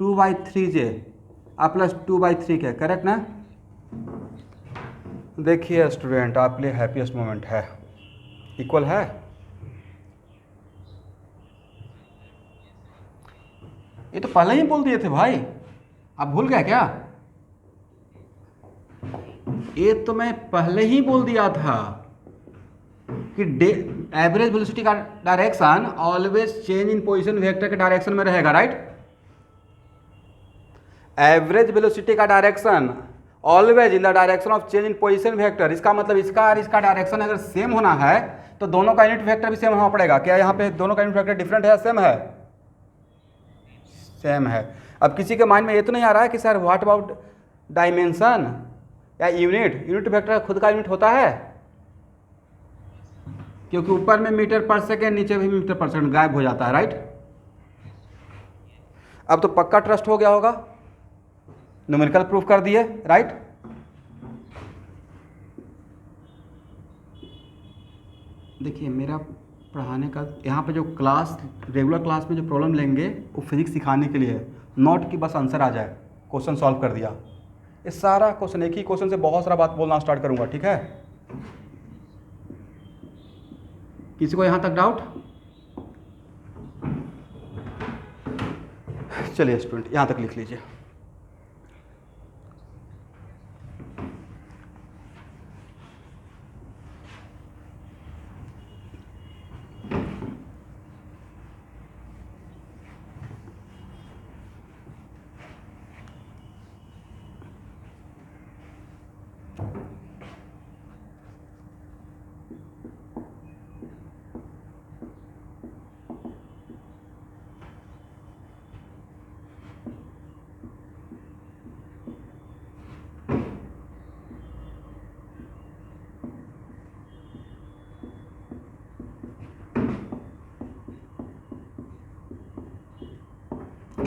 2/3j प्लस 2/3k, करेक्ट ना। देखिए स्टूडेंट आपके लिए हैप्पीएस्ट मोमेंट है, इक्वल है, ये तो पहले ही बोल दिए थे भाई, आप भूल गए क्या, ये तो मैं पहले ही बोल दिया था कि एवरेज वेलोसिटी का direction always change in position vector के डायरेक्शन में रहेगा, राइट। एवरेज वेलोसिटी का direction always in the direction of change in position vector, इसका मतलब इसका और इसका डायरेक्शन अगर सेम होना है तो दोनों का यूनिट वेक्टर भी सेम होना पड़ेगा। क्या यहाँ पे दोनों का यूनिट वेक्टर डिफरेंट है, सेम है, सेम है। अब किसी के माइंड में ये तो नहीं आ रहा है कि सर व्हाट अबाउट डायमेंशन या यूनिट, यूनिट वेक्टर खुद का यूनिट होता है, क्योंकि ऊपर में मीटर पर सेकेंड नीचे भी मीटर पर सेकेंड गायब हो जाता है, राइट। अब तो पक्का ट्रस्ट हो गया होगा, न्यूमेरिकल प्रूफ कर दिए, राइट। देखिए मेरा पढ़ाने का यहाँ पे जो क्लास, रेगुलर क्लास में जो प्रॉब्लम लेंगे वो फिजिक्स सिखाने के लिए, नॉट कि बस आंसर आ जाए, क्वेश्चन सॉल्व कर दिया। ये सारा क्वेश्चन, एक ही क्वेश्चन से बहुत सारा बात बोलना स्टार्ट करूँगा, ठीक है। किसी को यहाँ तक डाउट, चलिए स्टूडेंट यहाँ तक लिख लीजिए।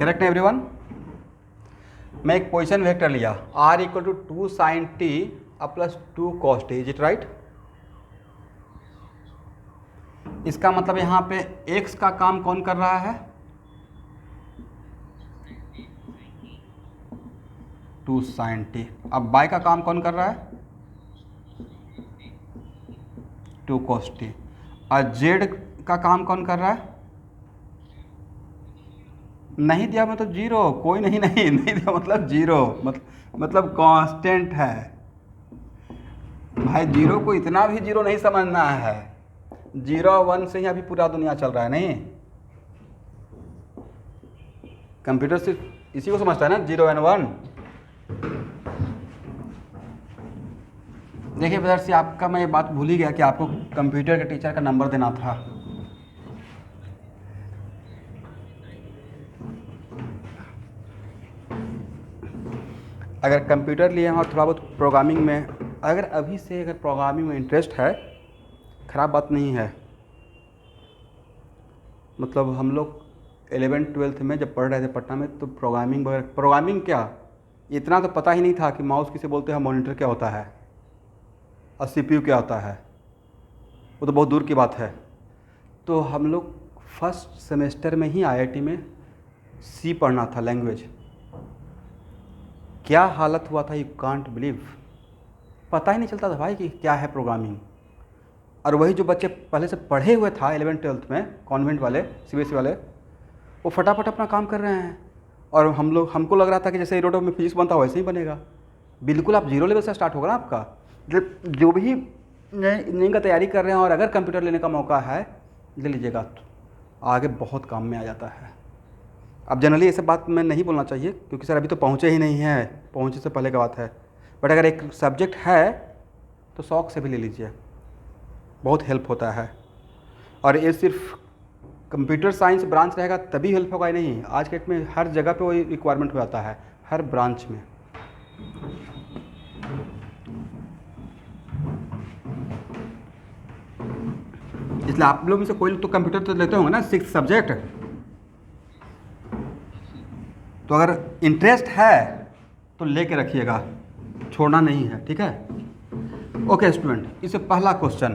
करेक्ट है एवरीवन। मैं एक पोजीशन वेक्टर लिया r equal to 2 sin t plus 2 cos t, is it right. इसका मतलब यहाँ पे x का काम कौन कर रहा है, 2 sin t। अब y का काम कौन कर रहा है, 2 cos t। और z का काम कौन कर रहा है, नहीं दिया मतलब जीरो, कोई नहीं दिया मतलब जीरो, मतलब कांस्टेंट है भाई। जीरो को इतना भी जीरो नहीं समझना है, 0 1 से ही अभी पूरा दुनिया चल रहा है। नहीं, कंप्यूटर सिर्फ इसी को समझता है ना, 0 and 1। देखिए ब्रदर से आपका मैं ये बात भूल ही गया कि आपको कंप्यूटर के टीचर का नंबर देना था। अगर कंप्यूटर लिए हैं और थोड़ा बहुत प्रोग्रामिंग में, अगर अभी से अगर प्रोग्रामिंग में इंटरेस्ट है, ख़राब बात नहीं है। मतलब हम लोग 11th-12th में जब पढ़ रहे थे पटना में, तो प्रोग्रामिंग क्या, इतना तो पता ही नहीं था कि माउस किसे बोलते हैं, मॉनिटर क्या होता है और CPU क्या होता है, वो तो बहुत दूर की बात है। तो हम लोग फर्स्ट सेमेस्टर में ही IIT में C पढ़ना था, लैंग्वेज। क्या हालत हुआ था, यू कांट बिलीव। पता ही नहीं चलता था भाई कि क्या है प्रोग्रामिंग। और वही जो बच्चे पहले से पढ़े हुए था 11th-12th में, कॉन्वेंट वाले, CBSE वाले, वो फटाफट अपना काम कर रहे हैं। और हमको लग रहा था कि जैसे एरोडो में फिजिक्स बनता हो वैसे ही बनेगा। बिल्कुल आप 0 लेवल से स्टार्ट होगा ना आपका। जो भी इंजीनियरिंग का तैयारी कर रहे हैं और अगर कंप्यूटर लेने का मौका है, ले लीजिएगा, तो आगे बहुत काम में आ जाता है। अब जनरली ऐसे बात में नहीं बोलना चाहिए, क्योंकि सर अभी तो पहुँचे ही नहीं हैं, पहुँचे से पहले की बात है। बट अगर एक सब्जेक्ट है तो शौक से भी ले लीजिए, बहुत हेल्प होता है। और ये सिर्फ कंप्यूटर साइंस ब्रांच रहेगा तभी हेल्प होगा ही नहीं, आज के डेट में हर जगह पे वही रिक्वायरमेंट हो जाता है, हर ब्रांच में। इसलिए आप लोग में से कोई तो कंप्यूटर तो लेते होंगे ना, 6 सब्जेक्ट। तो अगर इंटरेस्ट है तो लेके रखिएगा, छोड़ना नहीं है, ठीक है। ओके स्टूडेंट, इससे पहला क्वेश्चन,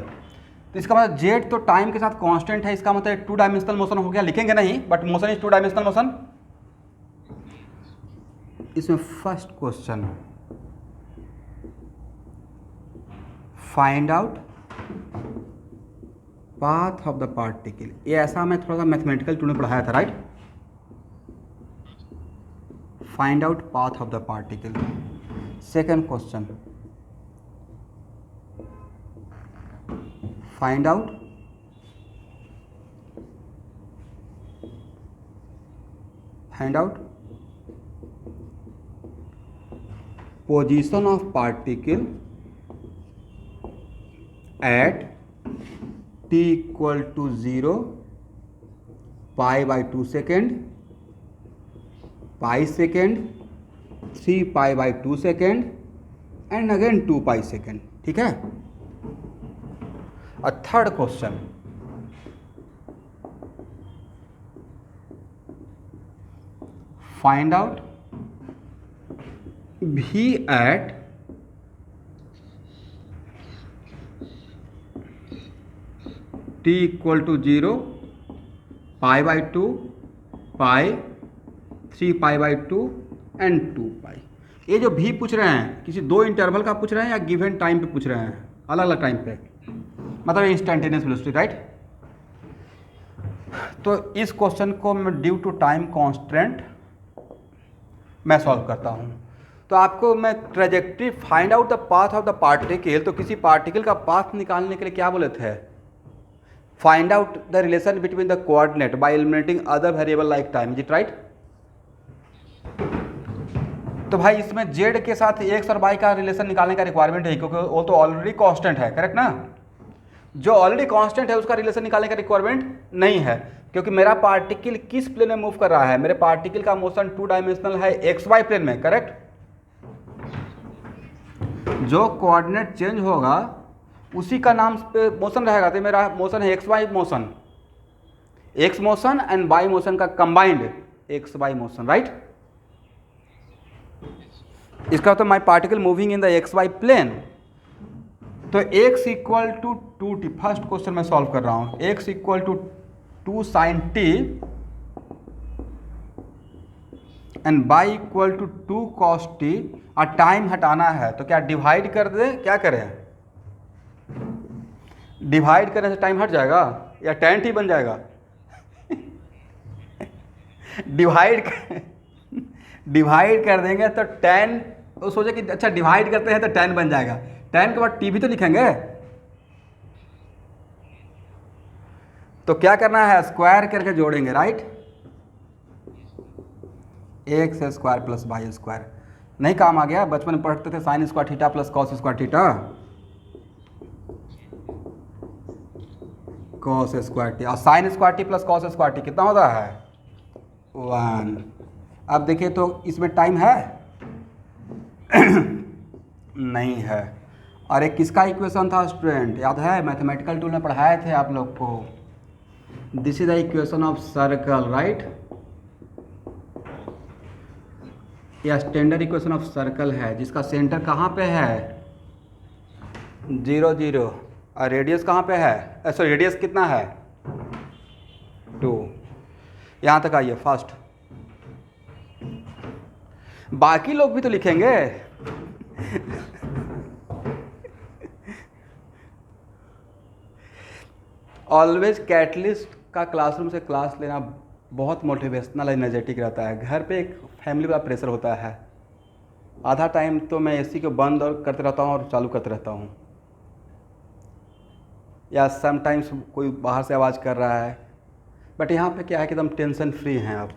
तो इसका मतलब जेड तो टाइम के साथ कांस्टेंट है, इसका मतलब 2 डायमेंशनल मोशन हो गया, लिखेंगे नहीं but motion is 2 dimensional motion. इसमें first question, find out path of the particle. ये ऐसा मैं थोड़ा सा मैथमेटिकल टूल में पढ़ाया था, right. Find out path of the particle. Second question, find out position of particle at t equal to 0, π/2 second, pi second, 3 π/2 second and again 2 π second, ठीक है। और third question, find out v at t equal to 0, π/2, π, 3 π/2 and 2 π। ये जो भी पूछ रहे हैं किसी 2 इंटरवल का पूछ रहे हैं या गिवन टाइम पे पूछ रहे हैं, अलग अलग टाइम पे, मतलब इंस्टेंटेनियस वेलोसिटी, राइट। तो इस क्वेश्चन को मैं ड्यू टू टाइम कॉन्स्टेंट मैं सॉल्व करता हूँ। तो आपको मैं trajectory find out the path of the particle, तो किसी पार्टिकल का पाथ निकालने के लिए क्या बोले थे, find out the relation between the coordinate bye eliminating other variable like time, is it right. तो भाई इसमें z के साथ x और y का रिलेशन निकालने का रिक्वायरमेंट है, क्योंकि वो तो ऑलरेडी कांस्टेंट है, करेक्ट ना। जो ऑलरेडी कांस्टेंट है उसका रिलेशन निकालने का रिक्वायरमेंट नहीं है, क्योंकि मेरा पार्टिकल किस प्लेन में मूव कर रहा है, मेरे पार्टिकल का मोशन 2 डायमेंशनल है, XY प्लेन में, करेक्ट। जो कोऑर्डिनेट चेंज होगा उसी का नाम पे मोशन रहेगा। तो मेरा मोशन है XY motion, X motion and Y motion का combined X Y motion, right. इसका मतलब my particle moving in the X Y plane. तो x equal to 2t, first question मैं सॉल्व कर रहा हूँ, x equal to 2 sin t and y equal to 2 cos t, और टाइम हटाना है तो क्या डिवाइड कर दे, क्या करें, डिवाइड करने से टाइम हट जाएगा या tan t बन जाएगा? डिवाइड कर देंगे तो tan, वो सोचे कि अच्छा डिवाइड करते हैं तो tan बन जाएगा, tan के बाद t भी तो लिखेंगे। तो क्या करना है, स्क्वायर करके जोड़ेंगे, right. X square plus Y square, नहीं काम आ गया, बचपन में पढ़ते थे sine square theta plus cos square theta, cos square T, और sine square T plus cos square T कितना होता है, 1। अब देखिए तो इसमें टाइम है नहीं है। और एक किसका इक्वेशन था स्टूडेंट, याद है, मैथमेटिकल टूल में पढ़ाए थे आप लोग को, this is the equation of circle, right. यह स्टैंडर्ड इक्वेशन ऑफ सर्कल है जिसका सेंटर कहाँ पे है, 0 0, और रेडियस कहाँ पे है, सॉरी रेडियस कितना है, 2। यहाँ तक आइए फर्स्ट, बाकी लोग भी तो लिखेंगे। ऑलवेज कैटलिस्ट का क्लासरूम से क्लास लेना बहुत मोटिवेशनल एनर्जेटिक रहता है। घर पे एक फैमिली का प्रेशर होता है, आधा टाइम तो मैं एसी को बंद और करते रहता हूँ और चालू करते रहता हूँ, या समटाइम्स कोई बाहर से आवाज़ कर रहा है। बट यहाँ पे क्या है कि एकदम टेंशन फ्री हैं आप।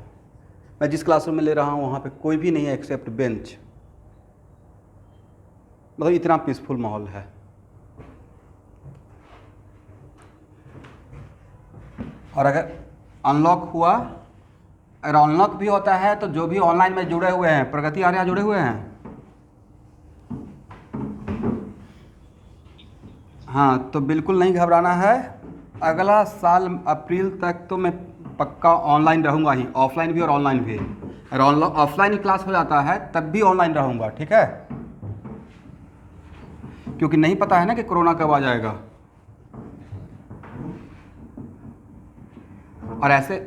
मैं जिस क्लासरूम में ले रहा हूँ वहाँ पे कोई भी नहीं है एक्सेप्ट बेंच, मतलब इतना पीसफुल माहौल है। और अगर अनलॉक हुआ, अगर अनलॉक भी होता है तो जो भी ऑनलाइन में जुड़े हुए हैं, प्रगति आर्या जुड़े हुए हैं, हाँ, तो बिल्कुल नहीं घबराना है। अगला साल अप्रैल तक तो मैं पक्का ऑनलाइन रहूँगा ही, ऑफलाइन भी और ऑनलाइन भी। अगर ऑफलाइन ही क्लास हो जाता है तब भी ऑनलाइन रहूँगा, ठीक है, क्योंकि नहीं पता है ना कि कोरोना कब आ जाएगा। और ऐसे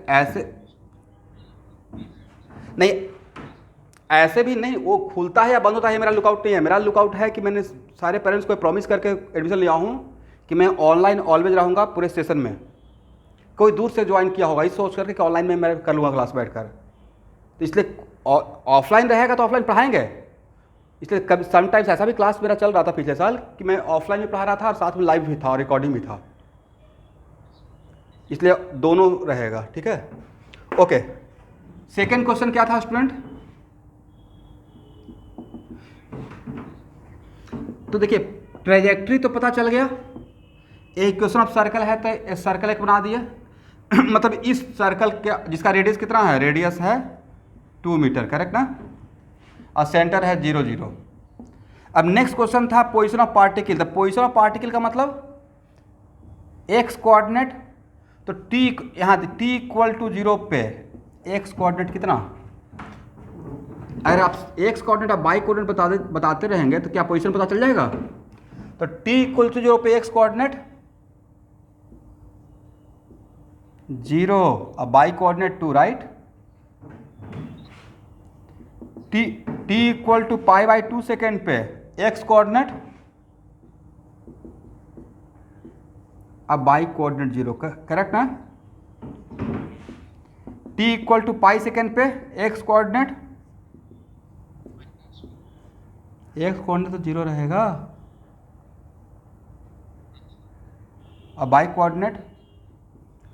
नहीं, ऐसे भी नहीं, वो खुलता है या बंद होता है मेरा लुकआउट नहीं है। मेरा लुकआउट है कि मैंने सारे पेरेंट्स को प्रॉमिस करके एडमिशन लिया हूँ कि मैं ऑनलाइन ऑलवेज रहूँगा पूरे सेशन में। कोई दूर से ज्वाइन किया होगा इस सोच करके कि ऑनलाइन में मैं कर लूँगा क्लास बैठकर, तो इसलिए ऑफलाइन रहेगा तो ऑफलाइन पढ़ाएंगे। इसलिए कभी समटाइम्स ऐसा भी क्लास मेरा चल रहा था पिछले साल कि मैं ऑफलाइन भी पढ़ा रहा था और साथ में लाइव भी था और रिकॉर्डिंग भी था, इसलिए दोनों रहेगा, ठीक है। ओके, सेकेंड क्वेश्चन क्या था स्टूडेंट? तो देखिए ट्रेजेक्ट्री तो पता चल गया, एक क्वेश्चन ऑफ सर्कल है तो सर्कल एक बना दिया। मतलब इस सर्कल के जिसका रेडियस कितना है, रेडियस है 2 मीटर, करेक्ट ना, और सेंटर है 0 0। अब नेक्स्ट क्वेश्चन था position of particle. The position of particle का मतलब एक्स कोऑर्डिनेट, तो टी यहाँ t इक्वल टू 0 पे एक्स कोऑर्डिनेट कितना, अगर आप एक्स कोऑर्डिनेट आप वाई कोऑर्डिनेट बताते रहेंगे तो क्या पोजीशन पता चल जाएगा। तो t इक्वल टू 0 पे एक्स कोऑर्डिनेट 0 और y coordinate 2, right. t equal to pi by 2 second पे एक्स कोऑर्डिनेट अब वाई कोऑर्डिनेट 0, करेक्ट ना। t equal to pi second पे एक्स कोऑर्डिनेट, एक्स कोऑर्डिनेट तो 0 रहेगा, और वाई कोऑर्डिनेट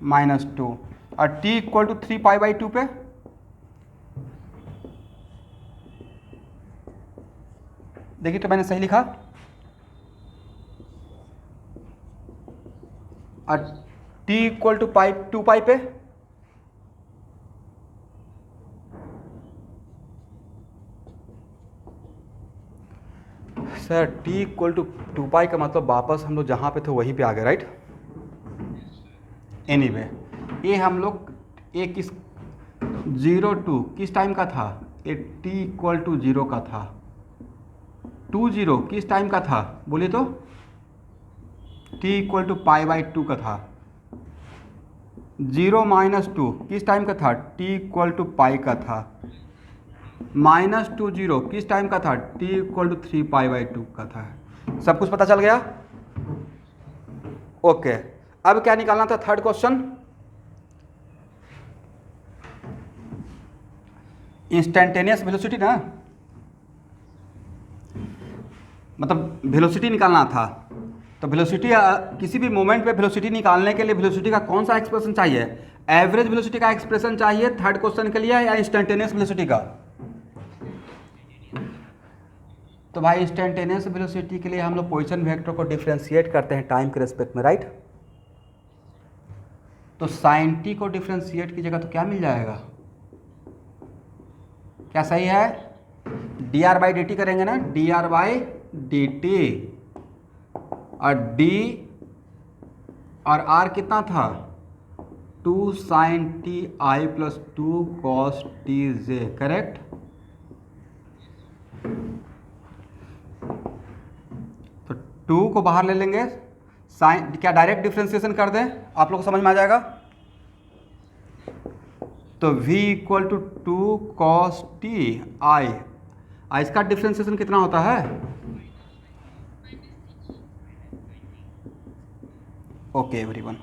-2, और t equal to 3 pi by 2 पे देखिए तो मैंने सही लिखा, और t इक्वल टू 2 पाई पे सर t इक्वल टू 2 पाई का मतलब वापस हम लोग जहाँ पे थे वहीं पे आ गए, राइट। एनीवे ये हम लोग एक इस 0 किस टाइम का था? ये t इक्वल टू 0 का था। 20 किस टाइम का था बोलिए तो? t इक्वल टू π/2 का था। 0-2 किस टाइम का था? t इक्वल टू पाई का था। -20 किस टाइम का था? t इक्वल टू 3π/2 का था। सब कुछ पता चल गया? ओके, अब क्या निकालना था? थर्ड क्वेश्चन, इंस्टेंटेनियस वेलोसिटी ना, मतलब वेलोसिटी निकालना था। तो वेलोसिटी किसी भी मोमेंट पे वेलोसिटी निकालने के लिए वेलोसिटी का कौन सा एक्सप्रेशन चाहिए? एवरेज वेलोसिटी का एक्सप्रेशन चाहिए थर्ड क्वेश्चन के लिए या इंस्टेंटेनियस वेलोसिटी का? तो भाई इंस्टेंटेनियस वेलोसिटी के लिए हम लोग पोजीशन वेक्टर को डिफरेंशिएट करते हैं टाइम के रेस्पेक्ट में, राइट? तो साइन टी को डिफरेंशिएट कीजिएगा तो क्या मिल जाएगा? क्या सही है? dr/dt करेंगे ना, dr/dt, और d और r कितना था? 2 sin t i plus 2 cos t j, correct? तो 2 को बाहर ले लेंगे, साइन क्या डायरेक्ट डिफ्रेंसिएशन कर दें, आप लोग को समझ में आ जाएगा। तो v equal to 2 cos t i, इसका डिफ्रेंसिएशन कितना होता है? ओके एवरीवन,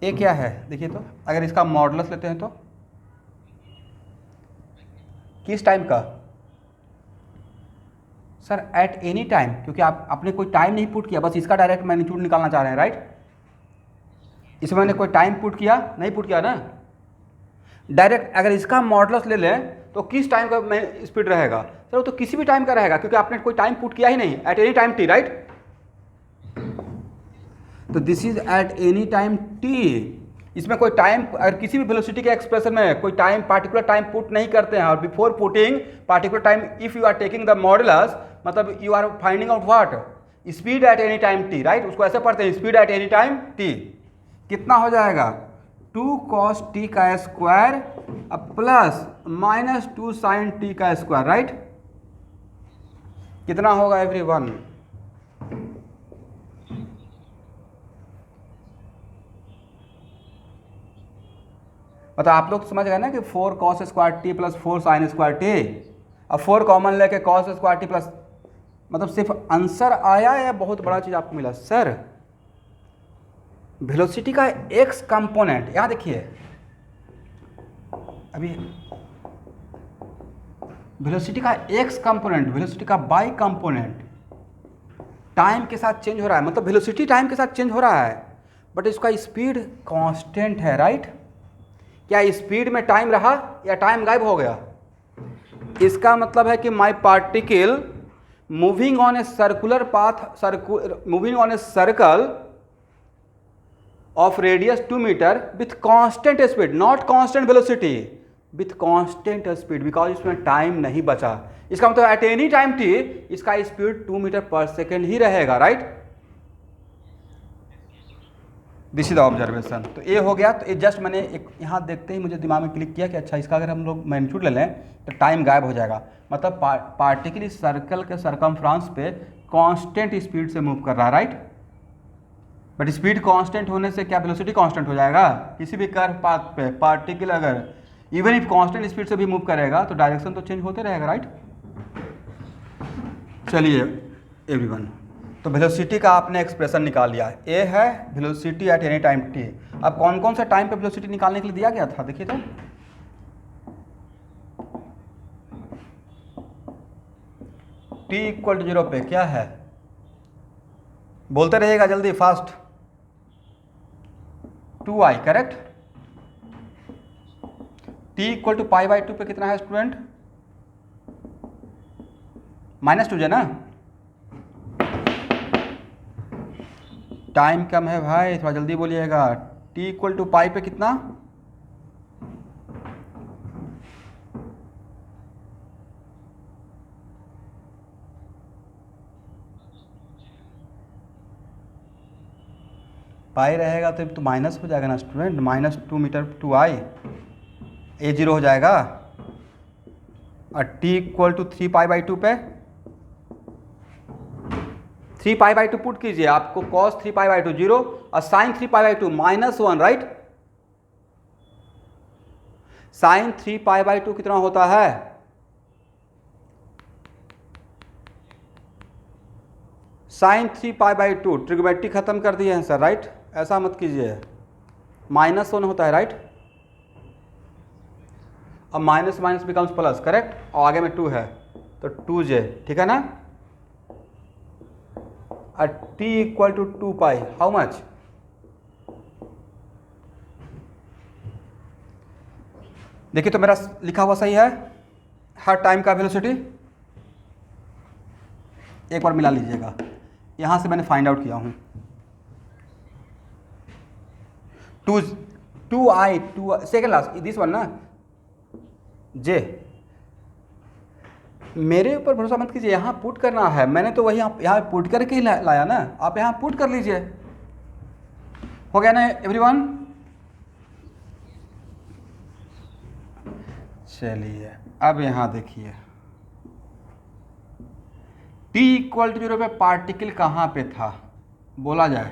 ये क्या है देखिए तो, अगर इसका मॉडुलस लेते हैं तो किस टाइम का? सर एट एनी टाइम, क्योंकि आपने कोई टाइम नहीं पुट किया, बस इसका डायरेक्ट मैग्नीट्यूड निकालना चाह रहे हैं, राइट? इसमें मैंने कोई टाइम पुट किया नहीं, पुट किया ना, डायरेक्ट अगर इसका मॉडुलस ले लें तो किस टाइम का में स्पीड रहेगा? सर वो तो किसी भी टाइम का रहेगा, क्योंकि आपने कोई टाइम पुट किया ही नहीं, at any time T, right? तो this is at any time T. इसमें कोई टाइम, अगर किसी भी वेलोसिटी के एक्सप्रेशन में कोई टाइम पार्टिकुलर टाइम पुट नहीं करते हैं, और before putting particular time if you are taking the modulus, मतलब you are finding out what? Speed at any time T, right? उसको ऐसे पढ़ते हैं, speed at any time T. कितना हो जाएगा? 2 cos t का स्क्वायर प्लस -2 sin t का स्क्वायर, राइट? कितना होगा एवरीवन? मतलब आप लोग समझ गए ना कि 4 cos square T plus 4 sin square T, अब 4 कॉमन लेके cos स्क्वायर टी प्लस, मतलब सिर्फ आंसर आया या बहुत बड़ा चीज़ आपको मिला? सर वेलोसिटी का x कंपोनेंट, यहाँ देखिए अभी वेलोसिटी का x कंपोनेंट, वेलोसिटी का y कंपोनेंट टाइम के साथ चेंज हो रहा है, मतलब वेलोसिटी टाइम के साथ चेंज हो रहा है, बट इसका स्पीड कांस्टेंट है, राइट? क्या स्पीड में टाइम रहा या टाइम गायब हो गया? इसका मतलब है कि my particle moving on a circular path, moving on a circle of radius 2 meter with constant speed, not constant velocity, with constant speed, because इसमें टाइम नहीं बचा। इसका मतलब एट एनी टाइम t इसका स्पीड 2 मीटर पर सेकेंड ही रहेगा, right? This is the observation. तो ये हो गया। तो ये जस्ट मैंने एक यहाँ देखते ही मुझे दिमाग में क्लिक किया कि अच्छा इसका अगर हम लोग मैग्नीट्यूड ले लें तो टाइम गायब हो जाएगा, मतलब पार्टिकल इस सर्कल के सरकमफ्रांस पे कांस्टेंट स्पीड से मूव कर रहा है, राइट? बट स्पीड कांस्टेंट होने से क्या वेलोसिटी कांस्टेंट हो जाएगा? किसी भी कर्व पाथ पे पार्टिकल अगर इवन इफ कांस्टेंट स्पीड से भी मूव करेगा तो डायरेक्शन तो चेंज होते रहेगा, राइट? चलिए एवरीवन, तो वेलोसिटी का आपने एक्सप्रेशन निकाल लिया। ए है velocity at any time T. अब कौन कौन सा टाइम पे वेलोसिटी निकालने के लिए दिया गया था देखिए तो, टी इक्वल टू 0 पे क्या है? बोलते रहिएगा जल्दी, fast. 2i, correct? t equal to π/2 पे कितना है स्टूडेंट? -2 है ना? टाइम कम है भाई, थोड़ा जल्दी बोलिएगा। t इक्वल टू पाई पे कितना? पाई रहेगा तो माइनस हो जाएगा ना स्टूडेंट, -2 मीटर 2i, ए 0 हो जाएगा। और t इक्वल टू 3π/2 पे 3π/2 पुट कीजिए, आपको cos 3π/2 0 और sin 3π/2 -1, राइट। sin 3π/2 कितना होता है? sin 3π/2 ट्रिग्नोमेट्री खत्म कर दिए हैं सर, राइट। ऐसा मत कीजिए, -1 होता है, राइट। अब minus minus becomes plus, correct. और आगे में 2 है तो 2j, ठीक है ना। और t equal to 2π, how much? देखिए तो मेरा लिखा हुआ सही है, हर टाइम का वेलोसिटी एक बार मिला लीजिएगा। यहां से मैंने फाइंड आउट किया हूं 2i, second last this one ना जे। मेरे ऊपर भरोसा मत कीजिए, यहाँ पुट करना है, मैंने तो वही यहाँ पुट करके ही लाया ना, आप यहाँ पुट कर लीजिए। हो गया ना एवरीवन? चलिए अब यहाँ देखिए, t इक्वल टू 0 पे पार्टिकल कहाँ पे था बोला जाए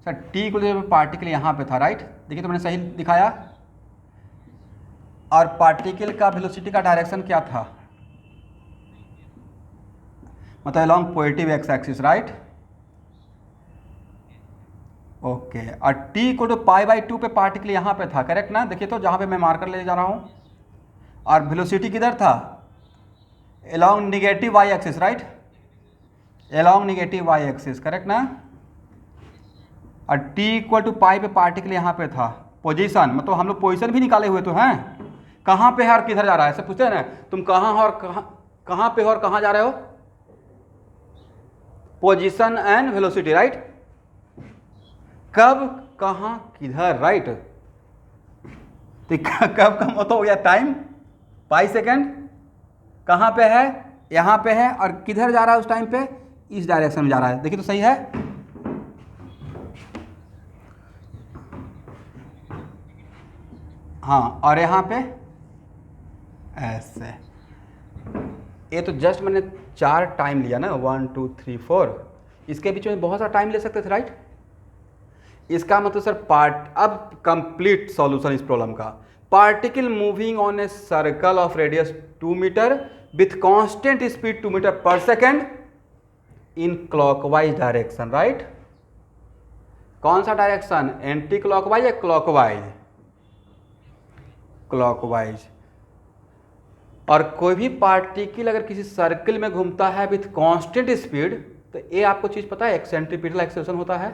सर? t इक्वल टू 0 पे पार्टिकल यहाँ पे था, राइट। देखिए तो मैंने सही दिखाया। और पार्टिकल का वेलोसिटी का डायरेक्शन क्या था? मतलब along positive x axis, right. Okay, और t इक्वल टू π/2 पे पार्टिकल यहाँ पे था, करेक्ट ना। देखिए तो जहाँ पे मैं मार्कर ले जा रहा हूँ, और वेलोसिटी किधर था? Along negative y axis, right. Along negative y axis, correct ना। और t इक्वल टू पाई पे पार्टिकल यहाँ पे था। पोजीशन मतलब हम लोग पोजीशन भी निकाले हुए तो हैं, कहाँ पे है और किधर जा रहा है, ऐसे पूछते हैं ना, तुम कहाँ हो और कहाँ पे हो और कहाँ जा रहे हो? Position and velocity, right. कब, कहाँ, किधर, राइट। तो कब का मतलब हो गया टाइम, पाई सेकेंड। कहाँ पे है? यहाँ पे है। और किधर जा रहा है उस टाइम पे? इस डायरेक्शन में जा रहा है। देखिए तो सही है। हाँ, और यहाँ पे ऐसे। ये तो जस्ट मैंने 4 टाइम लिया ना, 1 2 3 4, इसके बीच में बहुत सारा टाइम ले सकते थे, राइट। इसका मतलब सर अब कंप्लीट सॉल्यूशन इस प्रॉब्लम का। Particle moving on a circle of radius 2 meter with constant speed 2 meter per second in clockwise direction, right. कौन सा डायरेक्शन? एंटी क्लॉकवाइज या क्लॉकवाइज? क्लॉकवाइज। और कोई भी पार्टिकल अगर किसी सर्कल में घूमता है विथ कांस्टेंट स्पीड, तो ये आपको चीज पता है, सेंट्रीपिटल एक्सेलरेशन होता है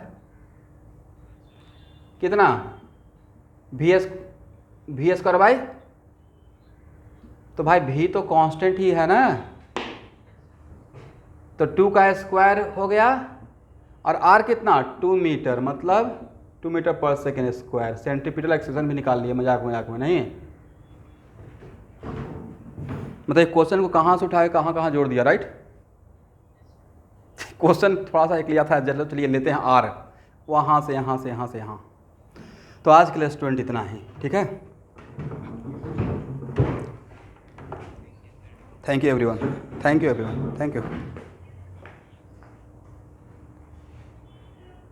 कितना? वी स्क्वायर बाई, तो भाई v तो कांस्टेंट ही है ना, तो 2 का स्क्वायर हो गया। और r कितना? 2 मीटर, मतलब 2 meter per second square. Centripetal acceleration भी निकाल लिए, मजाक में नहीं। मतलब क्वेश्चन को कहाँ से उठाए कहाँ कहाँ जोड़ दिया, राइट। क्वेश्चन थोड़ा सा एक लिया था, चलिए लेते हैं r, वहाँ से यहाँ से यहाँ से यहाँ। तो आज के लिए स्टूडेंट इतना ही, ठीक है। Thank you everyone, thank you everyone, thank you.